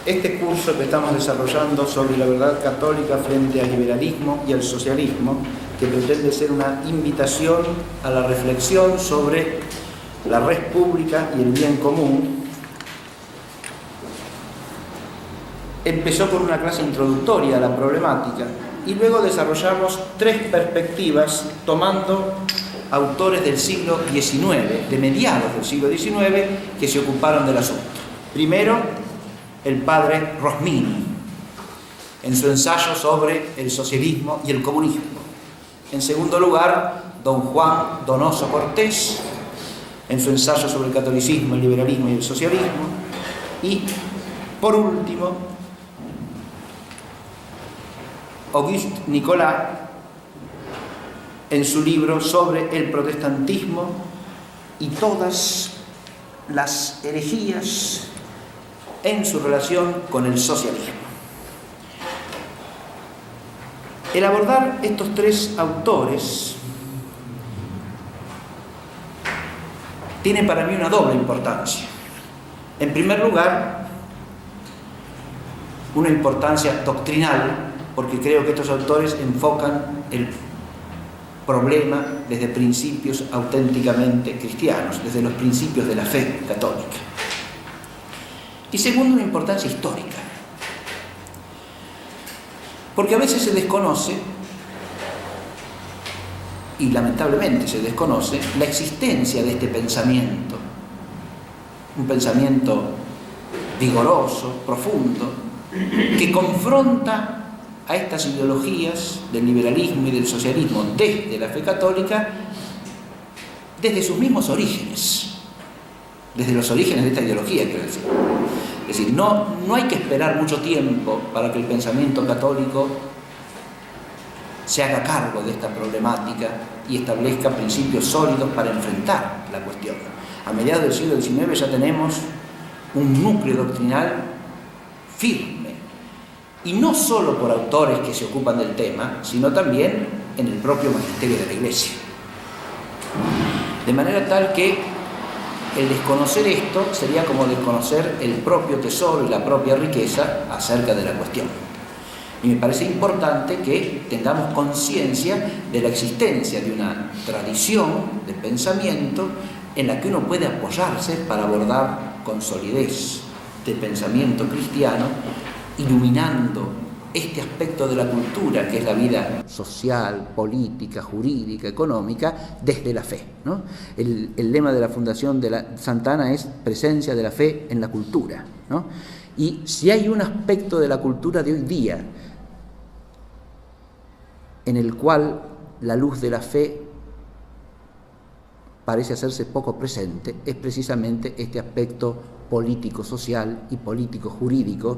Este curso que estamos desarrollando sobre la verdad católica frente al liberalismo y al socialismo, que pretende ser una invitación a la reflexión sobre la red pública y el bien común, empezó con una clase introductoria a la problemática y luego desarrollamos tres perspectivas tomando autores del siglo XIX, de mediados del siglo XIX, que se ocuparon del asunto. Primero, el padre Rosmini, en su ensayo sobre el socialismo y el comunismo. En segundo lugar, don Juan Donoso Cortés, en su ensayo sobre el catolicismo, el liberalismo y el socialismo. Y, por último, Auguste Nicolas, en su libro sobre el protestantismo y todas las herejías en su relación con el socialismo. El abordar estos tres autores tiene para mí una doble importancia. En primer lugar, una importancia doctrinal, porque creo que estos autores enfocan el problema desde principios auténticamente cristianos, desde los principios de la fe católica. Y segundo, una importancia histórica, porque a veces se desconoce, y lamentablemente se desconoce, la existencia de este pensamiento, un pensamiento vigoroso, profundo, que confronta a estas ideologías del liberalismo y del socialismo desde la fe católica, desde sus mismos orígenes, desde los orígenes de esta ideología, quiero decir. Es decir, no hay que esperar mucho tiempo para que el pensamiento católico se haga cargo de esta problemática y establezca principios sólidos para enfrentar la cuestión. A mediados del siglo XIX ya tenemos un núcleo doctrinal firme, y no solo por autores que se ocupan del tema, sino también en el propio magisterio de la Iglesia. De manera tal que el desconocer esto sería como desconocer el propio tesoro y la propia riqueza acerca de la cuestión. Y me parece importante que tengamos conciencia de la existencia de una tradición de pensamiento en la que uno puede apoyarse para abordar con solidez de pensamiento cristiano, iluminando este aspecto de la cultura, que es la vida social, política, jurídica, económica, desde la fe, ¿no? El lema de la Fundación de la Santa Ana es presencia de la fe en la cultura, ¿no? Y si hay un aspecto de la cultura de hoy día en el cual la luz de la fe parece hacerse poco presente, es precisamente este aspecto político-social y político-jurídico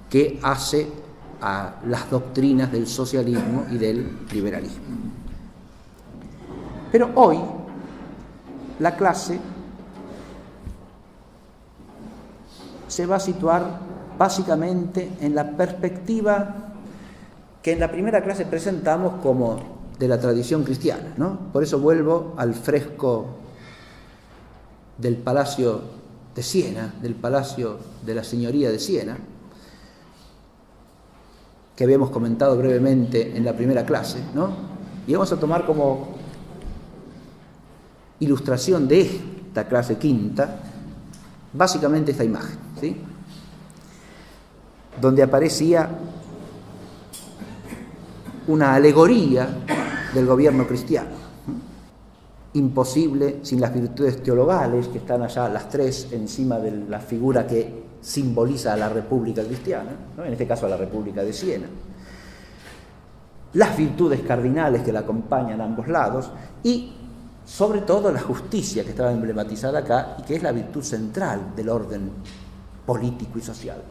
que hace a las doctrinas del socialismo y del liberalismo. Pero hoy la clase se va a situar básicamente en la perspectiva que en la primera clase presentamos como de la tradición cristiana, ¿no? Por eso vuelvo al fresco del Palacio de Siena, del Palacio de la Señoría de Siena, que habíamos comentado brevemente en la primera clase, ¿no? Y vamos a tomar como ilustración de esta clase quinta, básicamente esta imagen, ¿sí? Donde aparecía una alegoría del gobierno cristiano, imposible sin las virtudes teologales, que están allá las tres encima de la figura que simboliza a la República Cristiana, ¿no? En este caso a la República de Siena, las virtudes cardinales que la acompañan a ambos lados y sobre todo la justicia, que estaba emblematizada acá y que es la virtud central del orden político y social,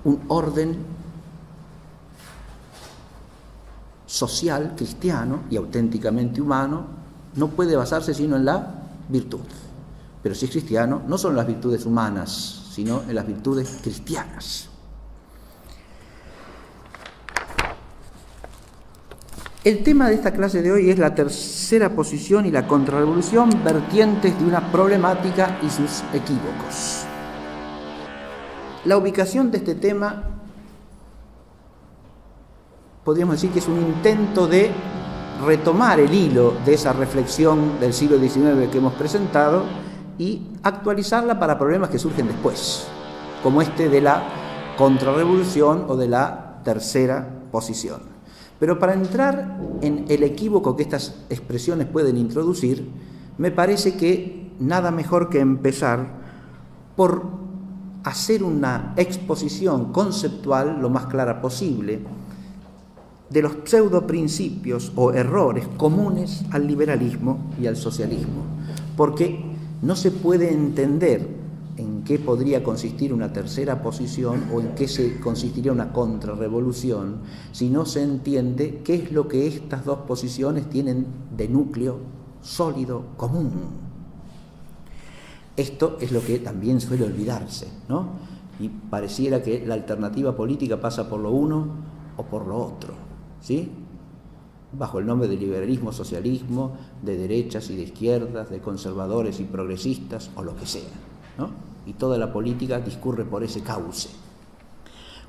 ¿no? Un orden social, cristiano y auténticamente humano no puede basarse sino en la virtud. Pero si es cristiano, no son las virtudes humanas, sino en las virtudes cristianas. El tema de esta clase de hoy es la tercera posición y la contrarrevolución, vertientes de una problemática y sus equívocos. La ubicación de este tema, podríamos decir que es un intento de retomar el hilo de esa reflexión del siglo XIX que hemos presentado y actualizarla para problemas que surgen después, como este de la contrarrevolución o de la tercera posición. Pero para entrar en el equívoco que estas expresiones pueden introducir, me parece que nada mejor que empezar por hacer una exposición conceptual lo más clara posible de los pseudoprincipios o errores comunes al liberalismo y al socialismo, porque no se puede entender en qué podría consistir una tercera posición o en qué se consistiría una contrarrevolución si no se entiende qué es lo que estas dos posiciones tienen de núcleo sólido común. Esto es lo que también suele olvidarse, ¿no? Y pareciera que la alternativa política pasa por lo uno o por lo otro, ¿sí? Bajo el nombre de liberalismo, socialismo, de derechas y de izquierdas, de conservadores y progresistas, o lo que sea, ¿no? Y toda la política discurre por ese cauce,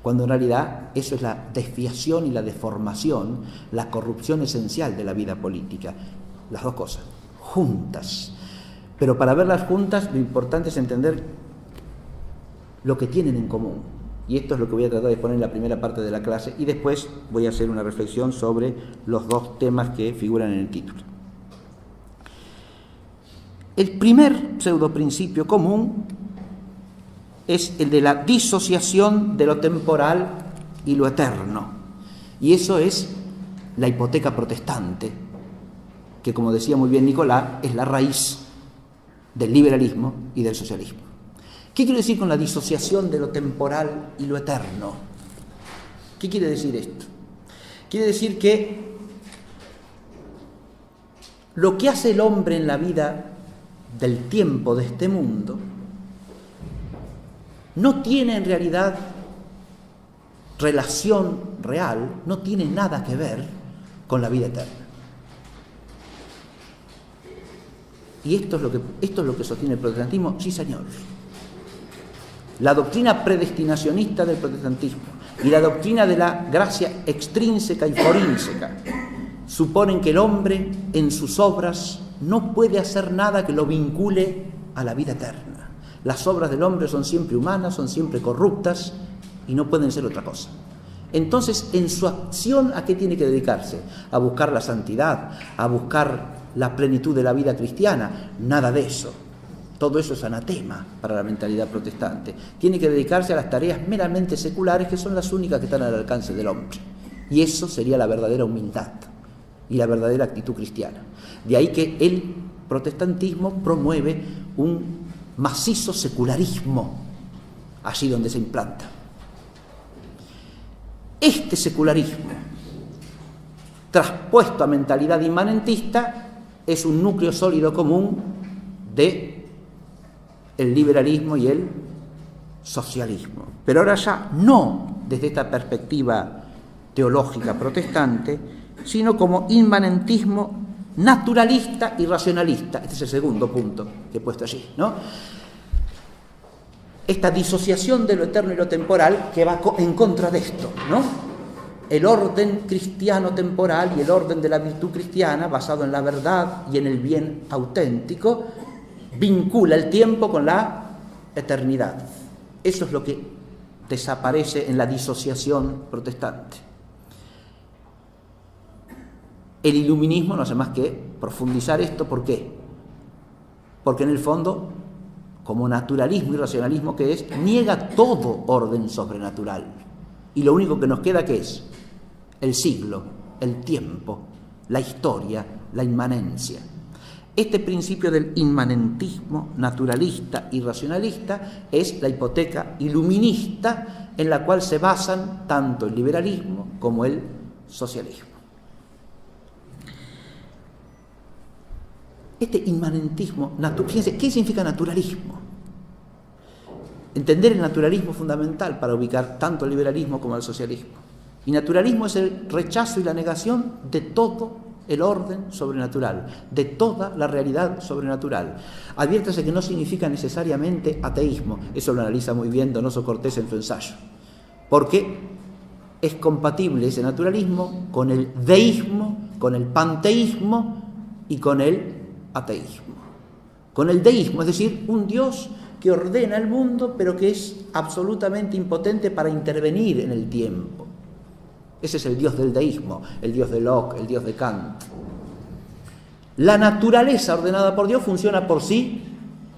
cuando en realidad eso es la desviación y la deformación, la corrupción esencial de la vida política. Las dos cosas, juntas. Pero para verlas juntas, lo importante es entender lo que tienen en común. Y esto es lo que voy a tratar de exponer en la primera parte de la clase, y después voy a hacer una reflexión sobre los dos temas que figuran en el título. El primer pseudoprincipio común es el de la disociación de lo temporal y lo eterno. Y eso es la hipoteca protestante, que, como decía muy bien Nicolás, es la raíz del liberalismo y del socialismo. ¿Qué quiere decir con la disociación de lo temporal y lo eterno? ¿Qué quiere decir esto? Quiere decir que lo que hace el hombre en la vida del tiempo de este mundo no tiene en realidad relación real, no tiene nada que ver con la vida eterna. ¿Y esto es lo que sostiene el protestantismo? Sí, señor. La doctrina predestinacionista del protestantismo y la doctrina de la gracia extrínseca y forínseca suponen que el hombre en sus obras no puede hacer nada que lo vincule a la vida eterna. Las obras del hombre son siempre humanas, son siempre corruptas y no pueden ser otra cosa. Entonces, en su acción, ¿a qué tiene que dedicarse? A buscar la santidad, a buscar la plenitud de la vida cristiana. Nada de eso. Todo eso es anatema para la mentalidad protestante. Tiene que dedicarse a las tareas meramente seculares, que son las únicas que están al alcance del hombre. Y eso sería la verdadera humildad y la verdadera actitud cristiana. De ahí que el protestantismo promueve un macizo secularismo allí donde se implanta. Este secularismo, traspuesto a mentalidad inmanentista, es un núcleo sólido común de el liberalismo y el socialismo. Pero ahora ya no desde esta perspectiva teológica protestante, sino como inmanentismo naturalista y racionalista. Este es el segundo punto que he puesto allí, ¿no? Esta disociación de lo eterno y lo temporal que va en contra de esto, ¿no? El orden cristiano temporal y el orden de la virtud cristiana, basado en la verdad y en el bien auténtico, vincula el tiempo con la eternidad. Eso es lo que desaparece en la disociación protestante. El iluminismo no hace más que profundizar esto. ¿Por qué? Porque en el fondo, como naturalismo y racionalismo que es, niega todo orden sobrenatural. Y lo único que nos queda, ¿qué es? El siglo, el tiempo, la historia, la inmanencia. Este principio del inmanentismo naturalista y racionalista es la hipoteca iluminista en la cual se basan tanto el liberalismo como el socialismo. Este inmanentismo, fíjense, ¿qué significa naturalismo? Entender el naturalismo es fundamental para ubicar tanto el liberalismo como el socialismo. Y naturalismo es el rechazo y la negación de todo el orden sobrenatural, de toda la realidad sobrenatural. Adviértase que no significa necesariamente ateísmo, eso lo analiza muy bien Donoso Cortés en su ensayo, porque es compatible ese naturalismo con el deísmo, con el panteísmo y con el ateísmo. Con el deísmo, es decir, un Dios que ordena el mundo, pero que es absolutamente impotente para intervenir en el tiempo. Ese es el Dios del deísmo, el Dios de Locke, el Dios de Kant. La naturaleza ordenada por Dios funciona por sí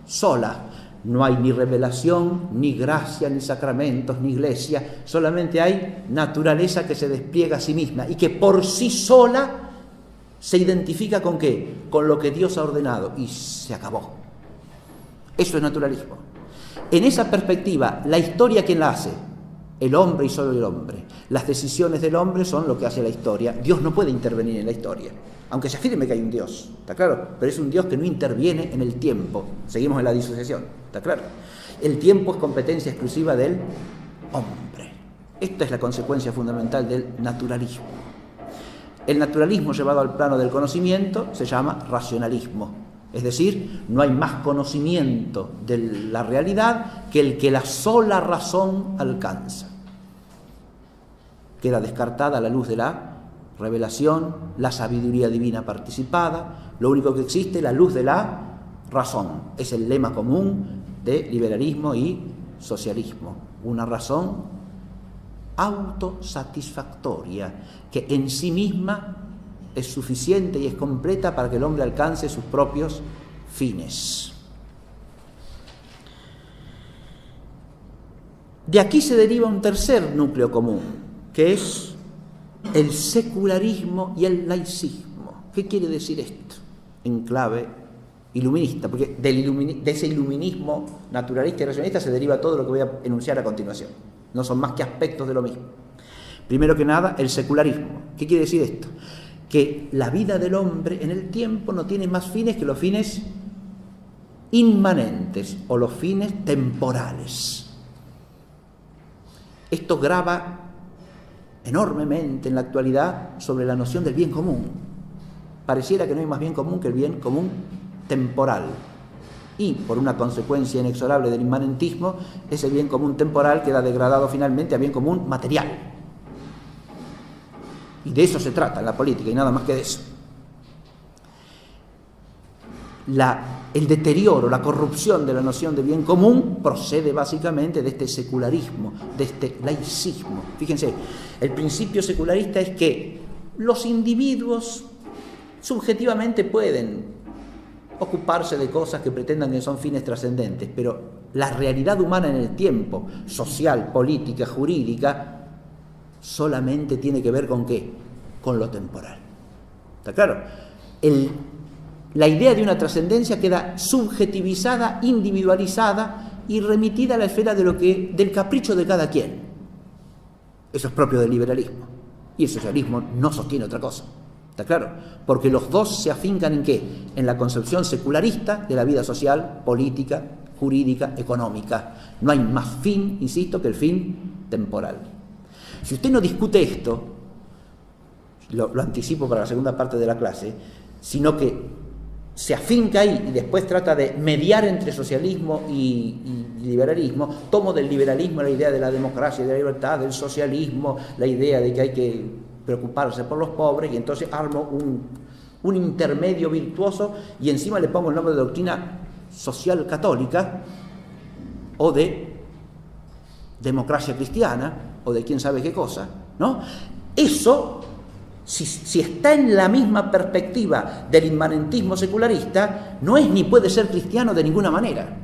sola. No hay ni revelación, ni gracia, ni sacramentos, ni iglesia. Solamente hay naturaleza que se despliega a sí misma y que por sí sola se identifica ¿con qué? Con lo que Dios ha ordenado. Y se acabó. Eso es naturalismo. En esa perspectiva, la historia, ¿quién la hace? El hombre y solo el hombre. Las decisiones del hombre son lo que hace la historia. Dios no puede intervenir en la historia, aunque se afirme que hay un Dios, ¿está claro? Pero es un Dios que no interviene en el tiempo. Seguimos en la disociación, ¿está claro? El tiempo es competencia exclusiva del hombre. Esta es la consecuencia fundamental del naturalismo. El naturalismo llevado al plano del conocimiento se llama racionalismo. Es decir, no hay más conocimiento de la realidad que el que la sola razón alcanza. Queda descartada a la luz de la revelación, la sabiduría divina participada. Lo único que existe es la luz de la razón. Es el lema común de liberalismo y socialismo. Una razón autosatisfactoria que en sí misma es suficiente y es completa para que el hombre alcance sus propios fines. De aquí se deriva un tercer núcleo común, que es el secularismo y el laicismo. ¿Qué quiere decir esto? En clave iluminista, porque de ese iluminismo naturalista y racionalista se deriva todo lo que voy a enunciar a continuación. No son más que aspectos de lo mismo. Primero que nada, el secularismo. ¿Qué quiere decir esto? Que la vida del hombre en el tiempo no tiene más fines que los fines inmanentes o los fines temporales. Esto grava enormemente en la actualidad sobre la noción del bien común. Pareciera que no hay más bien común que el bien común temporal. Y, por una consecuencia inexorable del inmanentismo, ese bien común temporal queda degradado finalmente a bien común material. Y de eso se trata en la política, y nada más que de eso. El deterioro, la corrupción de la noción de bien común procede básicamente de este secularismo, de este laicismo. Fíjense, el principio secularista es que los individuos subjetivamente pueden ocuparse de cosas que pretendan que son fines trascendentes, pero la realidad humana en el tiempo, social, política, jurídica, solamente tiene que ver ¿con qué? Con lo temporal. ¿Está claro? La idea de una trascendencia queda subjetivizada, individualizada y remitida a la esfera del capricho de cada quien. Eso es propio del liberalismo. Y el socialismo no sostiene otra cosa. ¿Está claro? Porque los dos se afincan ¿en qué? En la concepción secularista de la vida social, política, jurídica, económica. No hay más fin, insisto, que el fin temporal. Si usted no discute esto, lo anticipo para la segunda parte de la clase, sino que se afinca ahí y después trata de mediar entre socialismo y liberalismo, tomo del liberalismo la idea de la democracia y de la libertad, del socialismo la idea de que hay que preocuparse por los pobres, y entonces armo un intermedio virtuoso y encima le pongo el nombre de doctrina social católica o de democracia cristiana o de quién sabe qué cosa, ¿no? Eso, si está en la misma perspectiva del inmanentismo secularista, no es ni puede ser cristiano de ninguna manera.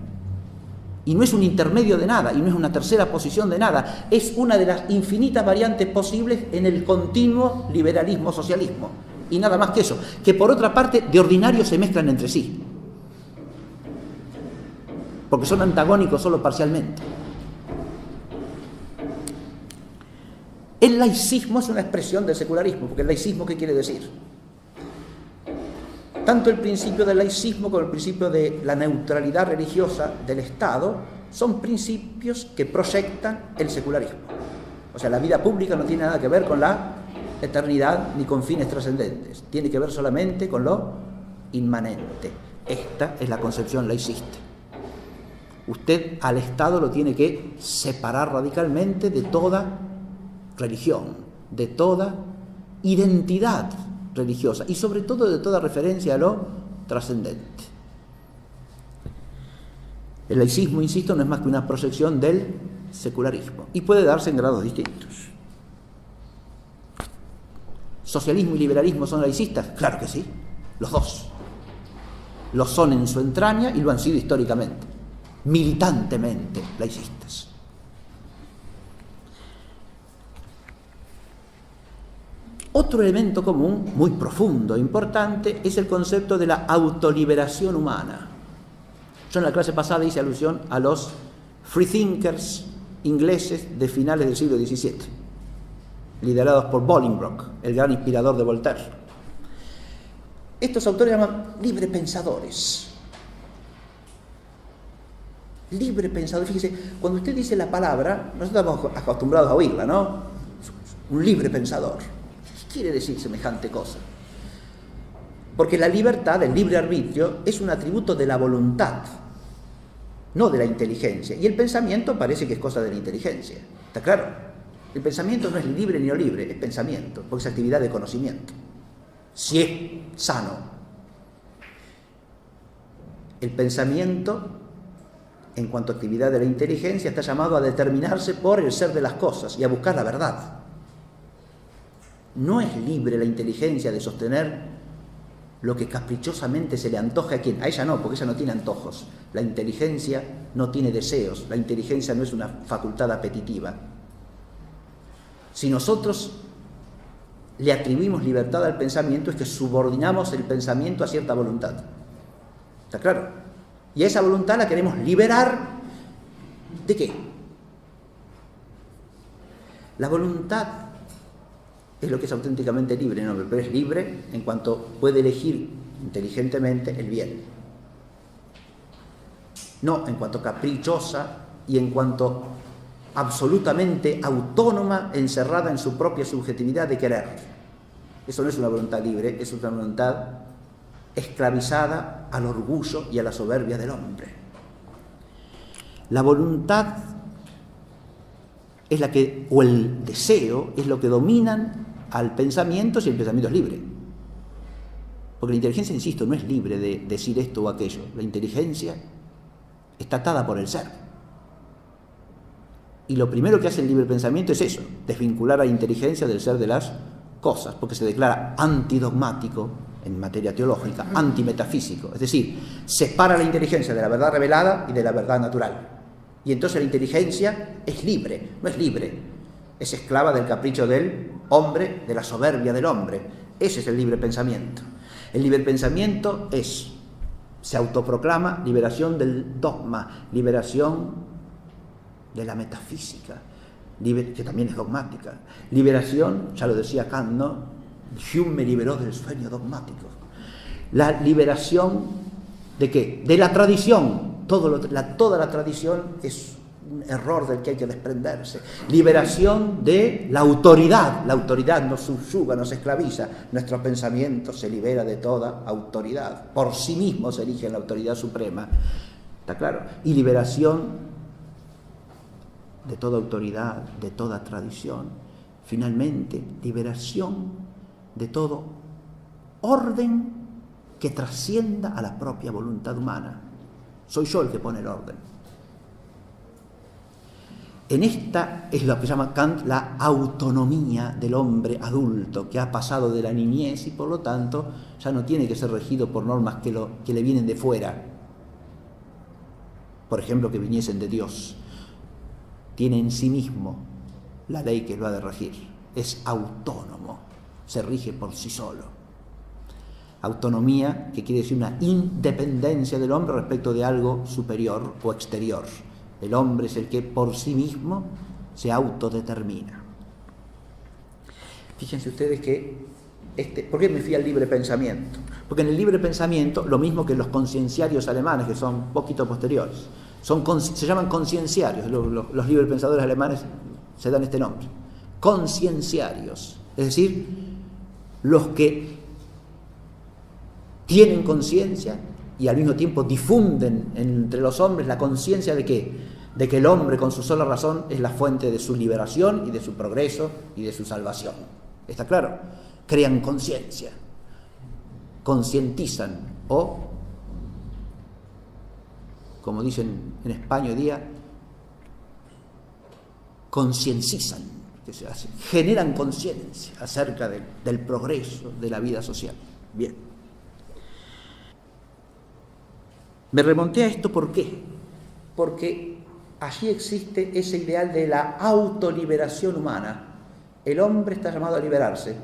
Y no es un intermedio de nada, y no es una tercera posición de nada. Es una de las infinitas variantes posibles en el continuo liberalismo-socialismo. Y nada más que eso, que por otra parte, de ordinario se mezclan entre sí. Porque son antagónicos solo parcialmente. El laicismo es una expresión del secularismo, porque el laicismo, ¿qué quiere decir? Tanto el principio del laicismo como el principio de la neutralidad religiosa del Estado son principios que proyectan el secularismo. O sea, la vida pública no tiene nada que ver con la eternidad ni con fines trascendentes. Tiene que ver solamente con lo inmanente. Esta es la concepción laicista. Usted al Estado lo tiene que separar radicalmente de toda religión, de toda identidad religiosa y sobre todo de toda referencia a lo trascendente. El laicismo, insisto, no es más que una proyección del secularismo y puede darse en grados distintos. ¿Socialismo y liberalismo son laicistas? Claro que sí, los dos. Lo son en su entraña y lo han sido históricamente, militantemente laicistas. Otro elemento común, muy profundo e importante, es el concepto de la autoliberación humana. Yo en la clase pasada hice alusión a los freethinkers ingleses de finales del siglo XVII, liderados por Bolingbroke, el gran inspirador de Voltaire. Estos autores llaman librepensadores. Librepensador, fíjese, cuando usted dice la palabra, nosotros estamos acostumbrados a oírla, ¿no? Un librepensador. ¿Qué quiere decir semejante cosa? Porque la libertad, el libre arbitrio, es un atributo de la voluntad, no de la inteligencia. Y el pensamiento parece que es cosa de la inteligencia. ¿Está claro? El pensamiento no es libre ni no libre, es pensamiento, porque es actividad de conocimiento. Si es sano. El pensamiento, en cuanto a actividad de la inteligencia, está llamado a determinarse por el ser de las cosas y a buscar la verdad. No es libre la inteligencia de sostener lo que caprichosamente se le antoje a quien. A ella no, porque ella no tiene antojos. La inteligencia no tiene deseos. La inteligencia no es una facultad apetitiva. Si nosotros le atribuimos libertad al pensamiento, es que subordinamos el pensamiento a cierta voluntad. ¿Está claro? Y a esa voluntad la queremos liberar ¿de qué? La voluntad es lo que es auténticamente libre, no, pero es libre en cuanto puede elegir inteligentemente el bien. No en cuanto caprichosa y en cuanto absolutamente autónoma, encerrada en su propia subjetividad de querer. Eso no es una voluntad libre, es una voluntad esclavizada al orgullo y a la soberbia del hombre. La voluntad es la que, o el deseo, es lo que dominan al pensamiento si el pensamiento es libre. Porque la inteligencia, insisto, no es libre de decir esto o aquello. La inteligencia está atada por el ser. Y lo primero que hace el libre pensamiento es eso, desvincular a la inteligencia del ser de las cosas, porque se declara antidogmático en materia teológica, antimetafísico. Es decir, separa la inteligencia de la verdad revelada y de la verdad natural. Y entonces la inteligencia es libre, no es libre. Es esclava del capricho del hombre, de la soberbia del hombre. Ese es el libre pensamiento. El libre pensamiento se autoproclama liberación del dogma, liberación de la metafísica, que también es dogmática. Liberación, ya lo decía Kant, ¿no? Hume me liberó del sueño dogmático. La liberación ¿de qué? De la tradición. Toda la tradición es un error del que hay que desprenderse. Liberación de la autoridad. La autoridad nos subyuga, nos esclaviza. Nuestro pensamiento se libera de toda autoridad. Por sí mismo se erige en la autoridad suprema. ¿Está claro? Y liberación de toda autoridad, de toda tradición. Finalmente, liberación de todo orden que trascienda a la propia voluntad humana. Soy yo el que pone el orden. En esta es lo que llama Kant la autonomía del hombre adulto, que ha pasado de la niñez y por lo tanto ya no tiene que ser regido por normas que le vienen de fuera. Por ejemplo, que viniesen de Dios. Tiene en sí mismo la ley que lo ha de regir. Es autónomo, se rige por sí solo. Autonomía, que quiere decir una independencia del hombre respecto de algo superior o exterior. El hombre es el que por sí mismo se autodetermina. Fíjense ustedes que ¿por qué me fui al libre pensamiento? Porque en el libre pensamiento, lo mismo que los concienciarios alemanes, que son un poquito posteriores, se llaman concienciarios, los librepensadores alemanes se dan este nombre, concienciarios. Es decir, los que tienen conciencia y al mismo tiempo difunden entre los hombres la conciencia de que el hombre con su sola razón es la fuente de su liberación y de su progreso y de su salvación. ¿Está claro? Crean conciencia, concientizan o, como dicen en España hoy día, conciencizan, que se hace, generan conciencia acerca del progreso de la vida social. Bien. Me remonté a esto, ¿por qué? Porque allí existe ese ideal de la autoliberación humana. El hombre está llamado a liberarse.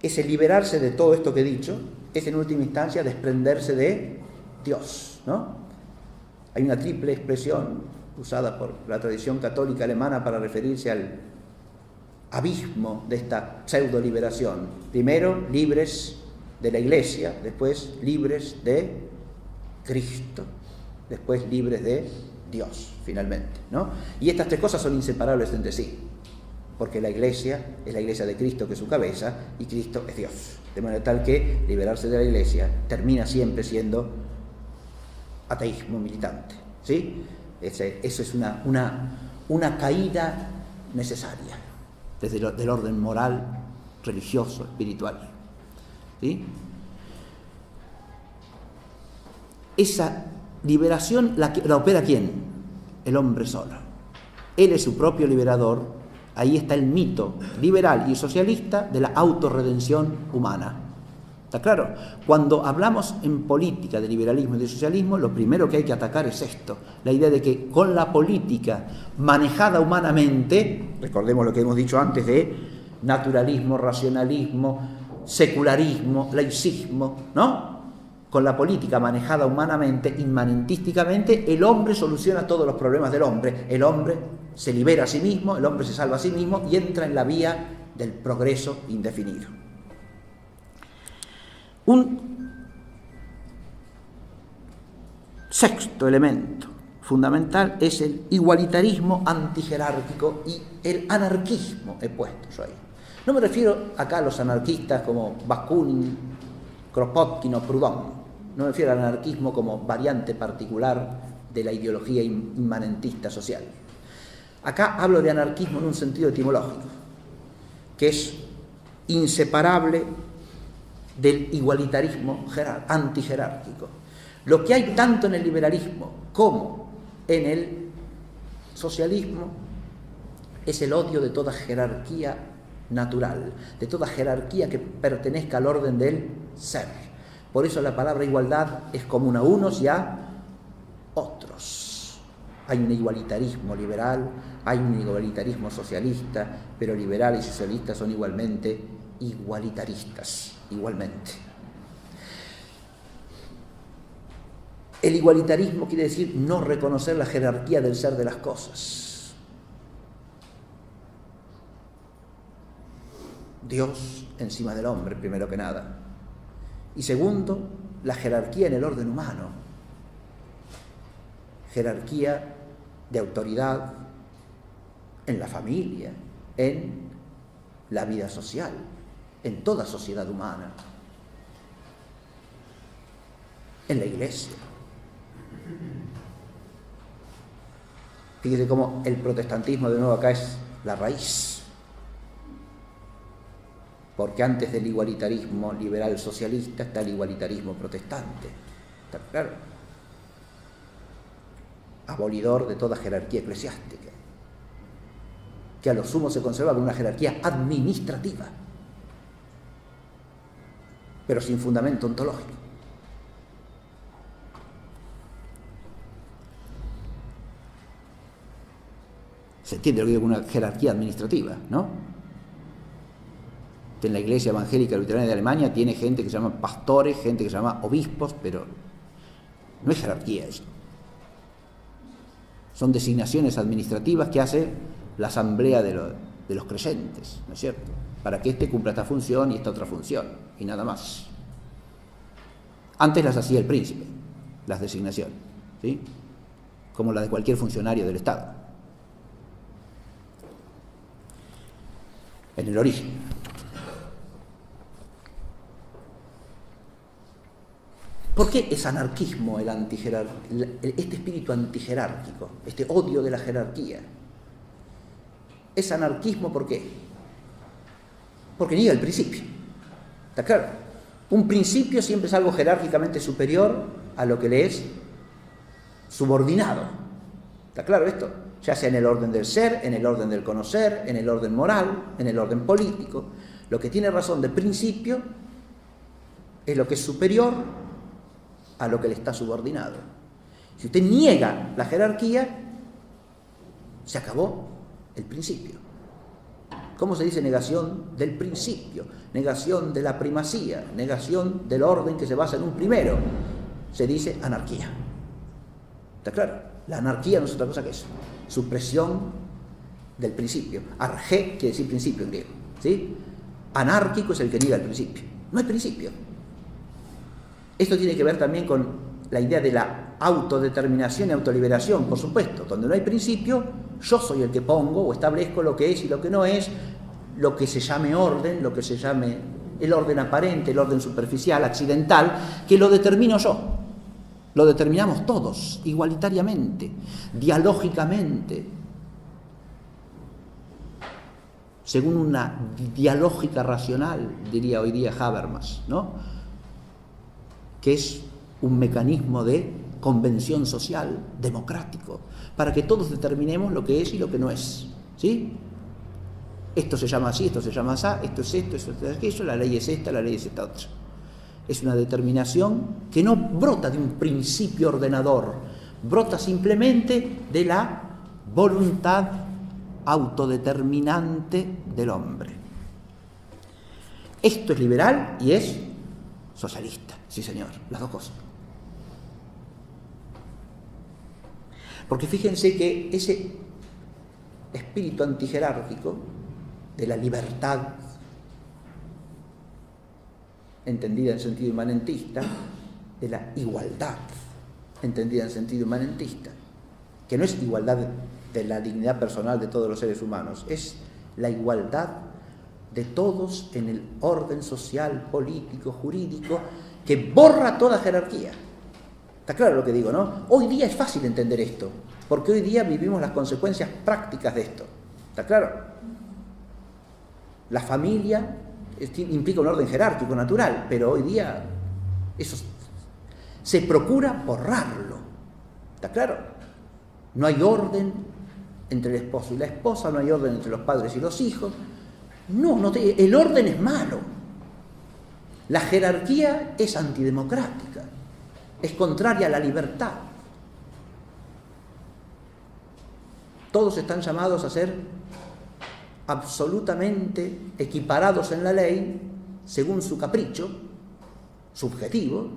Ese liberarse de todo esto que he dicho es en última instancia desprenderse de Dios, ¿no? Hay una triple expresión usada por la tradición católica alemana para referirse al abismo de esta pseudo-liberación. Primero, libres de la Iglesia, después libres de Cristo, después libres de Dios, finalmente, ¿no? Y estas tres cosas son inseparables entre sí, porque la Iglesia es la Iglesia de Cristo, que es su cabeza, y Cristo es Dios. De manera tal que liberarse de la Iglesia termina siempre siendo ateísmo militante, ¿sí? Eso es una caída necesaria desde del orden moral, religioso, espiritual, ¿sí? Esa liberación la opera ¿quién? El hombre solo. Él es su propio liberador. Ahí está el mito liberal y socialista de la autorredención humana. ¿Está claro? Cuando hablamos en política de liberalismo y de socialismo, lo primero que hay que atacar es esto, la idea de que con la política manejada humanamente, recordemos lo que hemos dicho antes de naturalismo, racionalismo, secularismo, laicismo, ¿no? Con la política manejada humanamente, inmanentísticamente, el hombre soluciona todos los problemas del hombre. El hombre se libera a sí mismo, el hombre se salva a sí mismo y entra en la vía del progreso indefinido. Un sexto elemento fundamental es el igualitarismo antijerárquico y el anarquismo, he puesto yo ahí. No me refiero acá a los anarquistas como Bakunin, Kropotkin o Proudhon. No me refiero al anarquismo como variante particular de la ideología inmanentista social. Acá hablo de anarquismo en un sentido etimológico, que es inseparable del igualitarismo antijerárquico. Lo que hay tanto en el liberalismo como en el socialismo es el odio de toda jerarquía natural, de toda jerarquía que pertenezca al orden del ser. Por eso la palabra igualdad es común a unos y a otros. Hay un igualitarismo liberal, hay un igualitarismo socialista, pero liberales y socialistas son igualmente igualitaristas, igualmente. El igualitarismo quiere decir no reconocer la jerarquía del ser de las cosas. Dios encima del hombre, primero que nada. Y segundo, la jerarquía en el orden humano. Jerarquía de autoridad en la familia, en la vida social, en toda sociedad humana, en la Iglesia. Fíjese cómo el protestantismo de nuevo acá es la raíz. Porque antes del igualitarismo liberal socialista está el igualitarismo protestante. ¿Está claro? Abolidor de toda jerarquía eclesiástica, que a lo sumo se conserva con una jerarquía administrativa, pero sin fundamento ontológico. Se entiende lo que digo con una jerarquía administrativa, ¿no? En la Iglesia Evangélica Luterana de Alemania tiene gente que se llama pastores, gente que se llama obispos, pero no es jerarquía eso. Son designaciones administrativas que hace la asamblea de los creyentes, ¿no es cierto? Para que éste cumpla esta función y esta otra función, y nada más. Antes las hacía el príncipe, las designaciones, ¿sí? Como la de cualquier funcionario del Estado. en el origen. ¿Por qué es anarquismo este espíritu antijerárquico, este odio de la jerarquía? Es anarquismo ¿por qué? Porque niega el principio. ¿Está claro? Un principio siempre es algo jerárquicamente superior a lo que le es subordinado. ¿Está claro esto? Ya sea en el orden del ser, en el orden del conocer, en el orden moral, en el orden político. Lo que tiene razón de principio es lo que es superior a lo que le está subordinado. Si usted niega la jerarquía, se acabó el principio. ¿Cómo se dice negación del principio? Negación de la primacía, negación del orden que se basa en un primero. Se dice anarquía. ¿Está claro? La anarquía no es otra cosa que eso. Supresión del principio. Argé quiere decir principio en griego. ¿Sí? Anárquico es el que niega el principio. No hay principio. Esto tiene que ver también con la idea de la autodeterminación y autoliberación, por supuesto. Donde no hay principio, yo soy el que pongo o establezco lo que es y lo que no es, lo que se llame orden, lo que se llame el orden aparente, el orden superficial, accidental, que lo determino yo. Lo determinamos todos, igualitariamente, dialógicamente, según una dialógica racional, diría hoy día Habermas, ¿no? Que es un mecanismo de convención social democrático, para que todos determinemos lo que es y lo que no es, ¿sí? Esto se llama así, esto se llama así, esto es aquello, la ley es esta otra. Es una determinación que no brota de un principio ordenador, brota simplemente de la voluntad autodeterminante del hombre. Esto es liberal y es socialista, sí señor, las dos cosas. Porque fíjense que ese espíritu antijerárquico de la libertad, entendida en sentido inmanentista, de la igualdad, entendida en sentido inmanentista, que no es igualdad de la dignidad personal de todos los seres humanos, es la igualdad de todos en el orden social, político, jurídico, que borra toda jerarquía. Está claro lo que digo, ¿no? Hoy día es fácil entender esto, porque hoy día vivimos las consecuencias prácticas de esto. ¿Está claro? La familia implica un orden jerárquico natural, pero hoy día eso se procura borrarlo. ¿Está claro? No hay orden entre el esposo y la esposa, no hay orden entre los padres y los hijos. El orden es malo. La jerarquía es antidemocrática, es contraria a la libertad. Todos están llamados a ser absolutamente equiparados en la ley según su capricho subjetivo,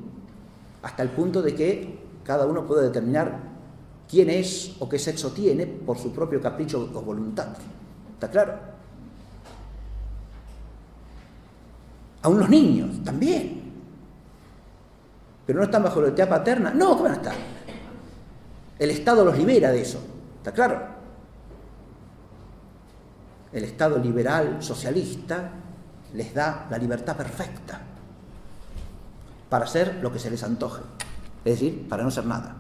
hasta el punto de que cada uno puede determinar quién es o qué sexo tiene por su propio capricho o voluntad. ¿Está claro? Aún los niños también. Pero no están bajo la autoridad paterna. No, ¿cómo van a estar? El Estado los libera de eso. ¿Está claro? El Estado liberal, socialista, les da la libertad perfecta para hacer lo que se les antoje. Es decir, para no ser nada.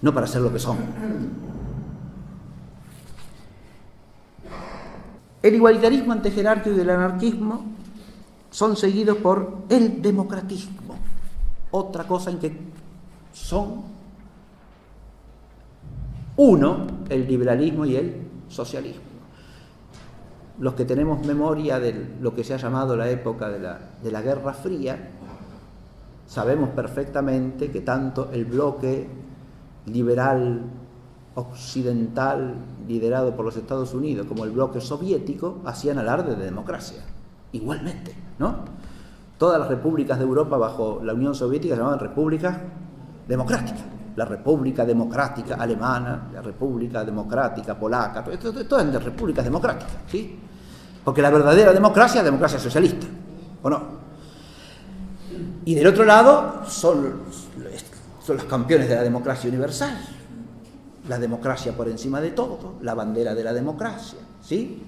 No para ser lo que son. El igualitarismo antijerárquico y el anarquismo son seguidos por el democratismo, otra cosa en que son uno, el liberalismo y el socialismo. Los que tenemos memoria de lo que se ha llamado la época de la Guerra Fría, sabemos perfectamente que tanto el bloque liberal occidental liderado por los Estados Unidos como el bloque soviético hacían alarde de democracia, igualmente, ¿no? Todas las repúblicas de Europa bajo la Unión Soviética se llamaban repúblicas democráticas. La República Democrática Alemana, la República Democrática Polaca, todas eran repúblicas democráticas, ¿sí? Porque la verdadera democracia es democracia socialista, ¿o no? Y del otro lado son los campeones de la democracia universal, la democracia por encima de todo, la bandera de la democracia, ¿sí?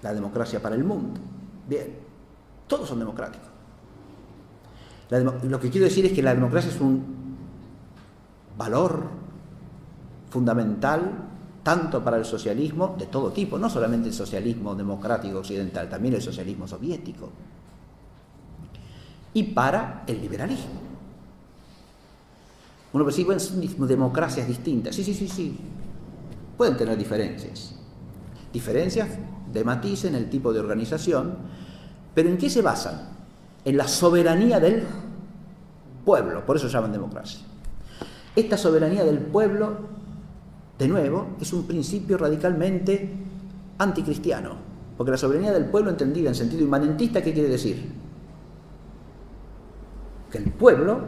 La democracia para el mundo. Bien, todos son democráticos. Lo que quiero decir es que la democracia es un valor fundamental tanto para el socialismo de todo tipo, no solamente el socialismo democrático occidental, también el socialismo soviético, y para el liberalismo. Uno puede decir, bueno, son democracias distintas. Sí. Pueden tener diferencias. Diferencias de matiz en el tipo de organización, pero ¿en qué se basan? En la soberanía del pueblo, por eso se llaman democracia. Esta soberanía del pueblo, de nuevo, es un principio radicalmente anticristiano, porque la soberanía del pueblo entendida en sentido inmanentista, ¿qué quiere decir? Que el pueblo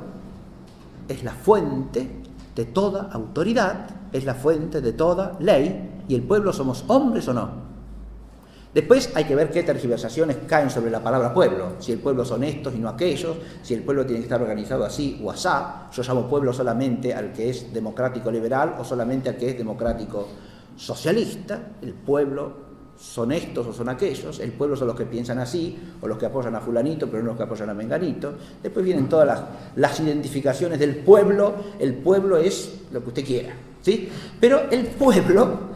es la fuente de toda autoridad, es la fuente de toda ley, y el pueblo somos hombres o no. Después hay que ver qué tergiversaciones caen sobre la palabra pueblo, si el pueblo son estos y no aquellos, si el pueblo tiene que estar organizado así o asá. Yo llamo pueblo solamente al que es democrático liberal o solamente al que es democrático socialista. El pueblo son estos o son aquellos, el pueblo son los que piensan así o los que apoyan a fulanito pero no los que apoyan a menganito. Después vienen todas las identificaciones del pueblo. El pueblo es lo que usted quiera, ¿sí? Pero el pueblo...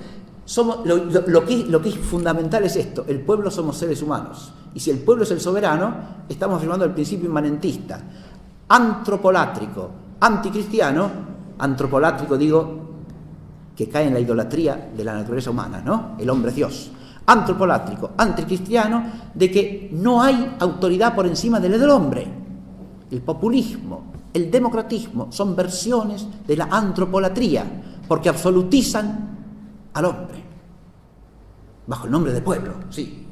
Lo que es fundamental es esto: el pueblo somos seres humanos, y si el pueblo es el soberano, estamos afirmando el principio inmanentista, antropolátrico, anticristiano. Antropolátrico digo que cae en la idolatría de la naturaleza humana, ¿no? El hombre es Dios. Antropolátrico, anticristiano, de que no hay autoridad por encima de la del hombre. El populismo, el democratismo son versiones de la antropolatría, porque absolutizan al hombre, bajo el nombre de pueblo, sí.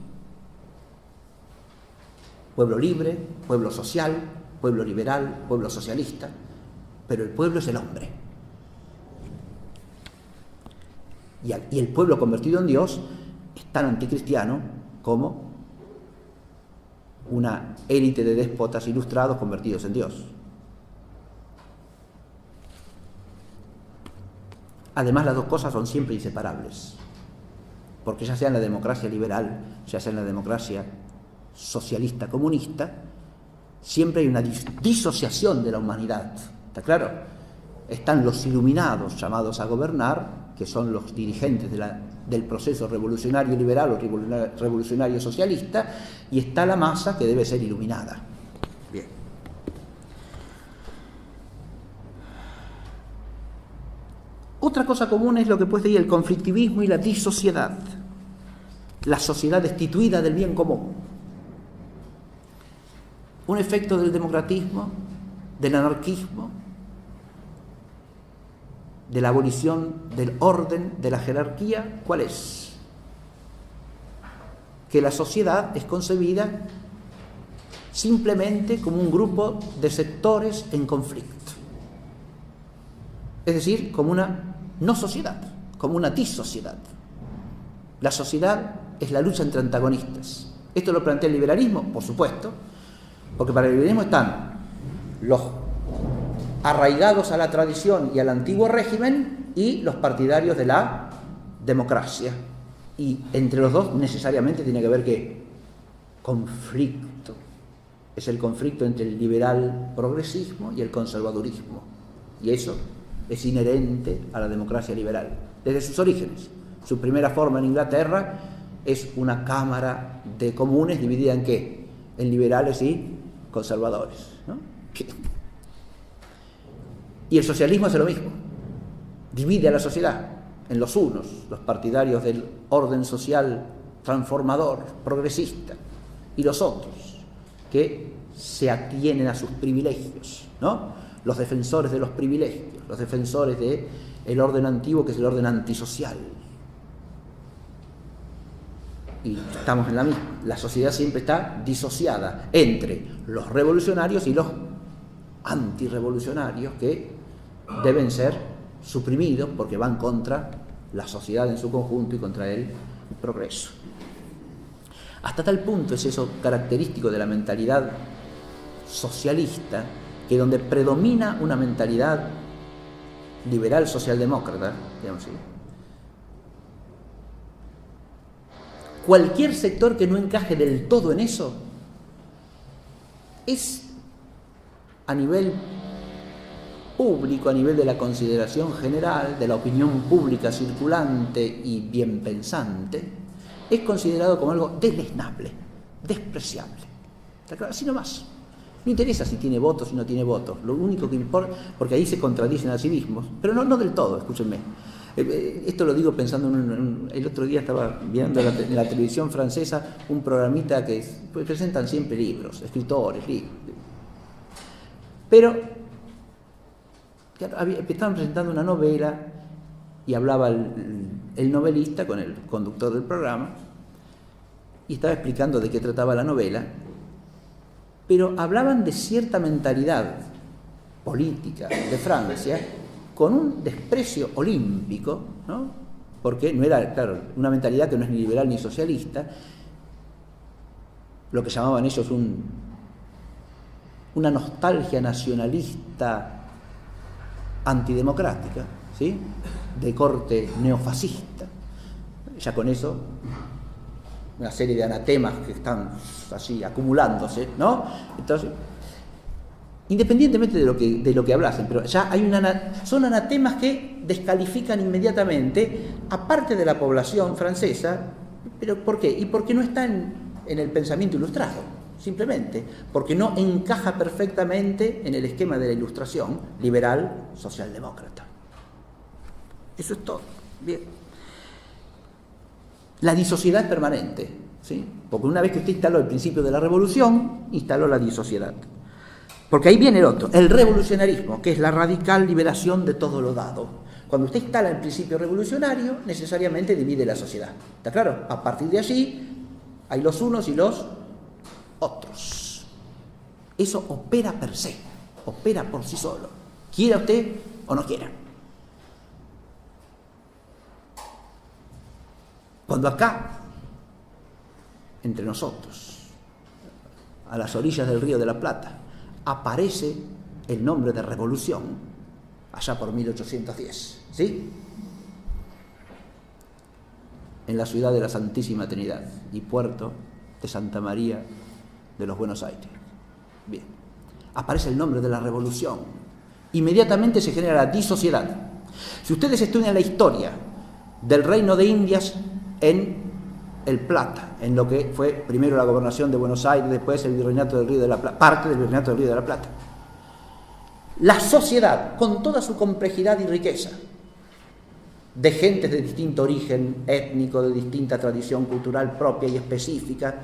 Pueblo libre, pueblo social, pueblo liberal, pueblo socialista, pero el pueblo es el hombre. Y el pueblo convertido en Dios es tan anticristiano como una élite de déspotas ilustrados convertidos en Dios. Además, las dos cosas son siempre inseparables, porque ya sea en la democracia liberal, ya sea en la democracia socialista comunista, siempre hay una disociación de la humanidad. ¿Está claro? Están los iluminados llamados a gobernar, que son los dirigentes del proceso revolucionario liberal o revolucionario socialista, y está la masa que debe ser iluminada. Bien. Otra cosa común es lo que puede ser el conflictivismo y la disociedad, la sociedad destituida del bien común. Un efecto del democratismo, del anarquismo, de la abolición del orden, de la jerarquía, ¿cuál es? Que la sociedad es concebida simplemente como un grupo de sectores en conflicto. Es decir, como una no sociedad, como una disociedad. La sociedad es la lucha entre antagonistas. ¿Esto lo plantea el liberalismo? Por supuesto, porque para el liberalismo están los arraigados a la tradición y al antiguo régimen y los partidarios de la democracia. Y entre los dos necesariamente tiene que haber ¿qué? Conflicto. Es el conflicto entre el liberal progresismo y el conservadurismo. Y eso es inherente a la democracia liberal, desde sus orígenes. Su primera forma en Inglaterra es una Cámara de Comunes dividida en ¿qué? En liberales y conservadores, ¿no? Y el socialismo hace lo mismo, divide a la sociedad en los unos, los partidarios del orden social transformador, progresista, y los otros, que se atienen a sus privilegios, ¿no? Los defensores de los privilegios, los defensores del orden antiguo, que es el orden antisocial. Y estamos en la misma. La sociedad siempre está disociada entre los revolucionarios y los antirrevolucionarios, que deben ser suprimidos porque van contra la sociedad en su conjunto y contra el progreso. Hasta tal punto es eso característico de la mentalidad socialista que donde predomina una mentalidad liberal socialdemócrata, digamos así, cualquier sector que no encaje del todo en eso es, a nivel público, a nivel de la consideración general, de la opinión pública circulante y bien pensante, es considerado como algo deleznable, despreciable. ¿Está claro? Así nomás. No interesa si tiene votos o no tiene votos. Lo único que importa, porque ahí se contradicen a sí mismos, pero no del todo, escúchenme. Esto lo digo pensando el otro día estaba viendo en la televisión francesa un programita que presentan siempre libros, escritores, pero estaban presentando una novela y hablaba el novelista con el conductor del programa y estaba explicando de qué trataba la novela, pero hablaban de cierta mentalidad política de Francia con un desprecio olímpico, ¿no? Porque no era, claro, una mentalidad que no es ni liberal ni socialista, lo que llamaban ellos una nostalgia nacionalista antidemocrática, ¿sí? De corte neofascista. Ya con eso, una serie de anatemas que están así acumulándose, ¿no? Entonces, independientemente de lo que hablasen, pero ya hay son anatemas que descalifican inmediatamente a parte de la población francesa. ¿Pero por qué? Y porque no está en el pensamiento ilustrado, simplemente porque no encaja perfectamente en el esquema de la ilustración liberal socialdemócrata. Eso es todo. Bien. La disociedad es permanente, ¿sí? Porque una vez que usted instaló el principio de la revolución, instaló la disociedad. Porque ahí viene el otro, el revolucionarismo, que es la radical liberación de todo lo dado. Cuando usted instala el principio revolucionario, necesariamente divide la sociedad. ¿Está claro? A partir de allí hay los unos y los otros. Eso opera per se, opera por sí solo, quiera usted o no quiera. Cuando acá, entre nosotros, a las orillas del Río de la Plata, aparece el nombre de revolución, allá por 1810, ¿sí? En la ciudad de la Santísima Trinidad y puerto de Santa María de los Buenos Aires. Bien, aparece el nombre de la revolución. Inmediatamente se genera la disociedad. Si ustedes estudian la historia del Reino de Indias en el Plata, en lo que fue primero la gobernación de Buenos Aires, después el virreinato del Río de la Plata, parte del virreinato del Río de la Plata. La sociedad, con toda su complejidad y riqueza, de gentes de distinto origen étnico, de distinta tradición cultural propia y específica,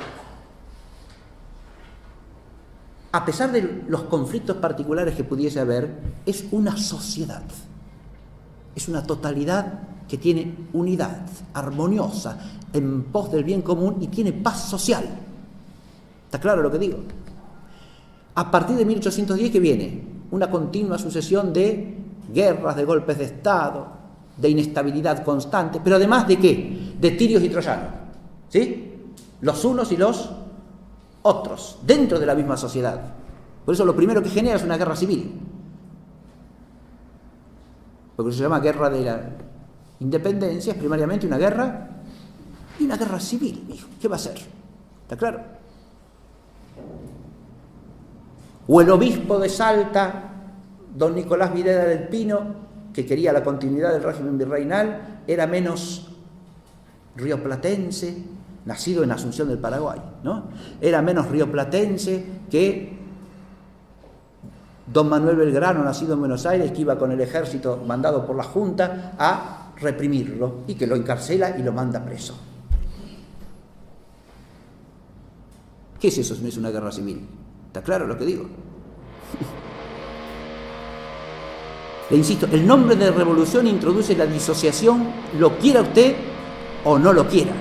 a pesar de los conflictos particulares que pudiese haber, es una sociedad, es una totalidad que tiene unidad, armoniosa, en pos del bien común y tiene paz social. ¿Está claro lo que digo? A partir de 1810 que viene una continua sucesión de guerras, de golpes de Estado, de inestabilidad constante, pero además de ¿qué? De tirios y troyanos, ¿sí? Los unos y los otros, dentro de la misma sociedad. Por eso lo primero que genera es una guerra civil. Lo que se llama guerra de la independencia es primariamente una guerra y una guerra civil, hijo. ¿Qué va a ser? ¿Está claro? O el obispo de Salta, don Nicolás Videla del Pino, que quería la continuidad del régimen virreinal, era menos rioplatense, nacido en Asunción del Paraguay, ¿no? Era menos rioplatense que don Manuel Belgrano, nacido en Buenos Aires, que iba con el ejército mandado por la Junta a reprimirlo y que lo encarcela y lo manda preso. ¿Qué es eso si no es una guerra civil? ¿Está claro lo que digo? Le insisto, el nombre de revolución introduce la disociación, lo quiera usted o no lo quiera,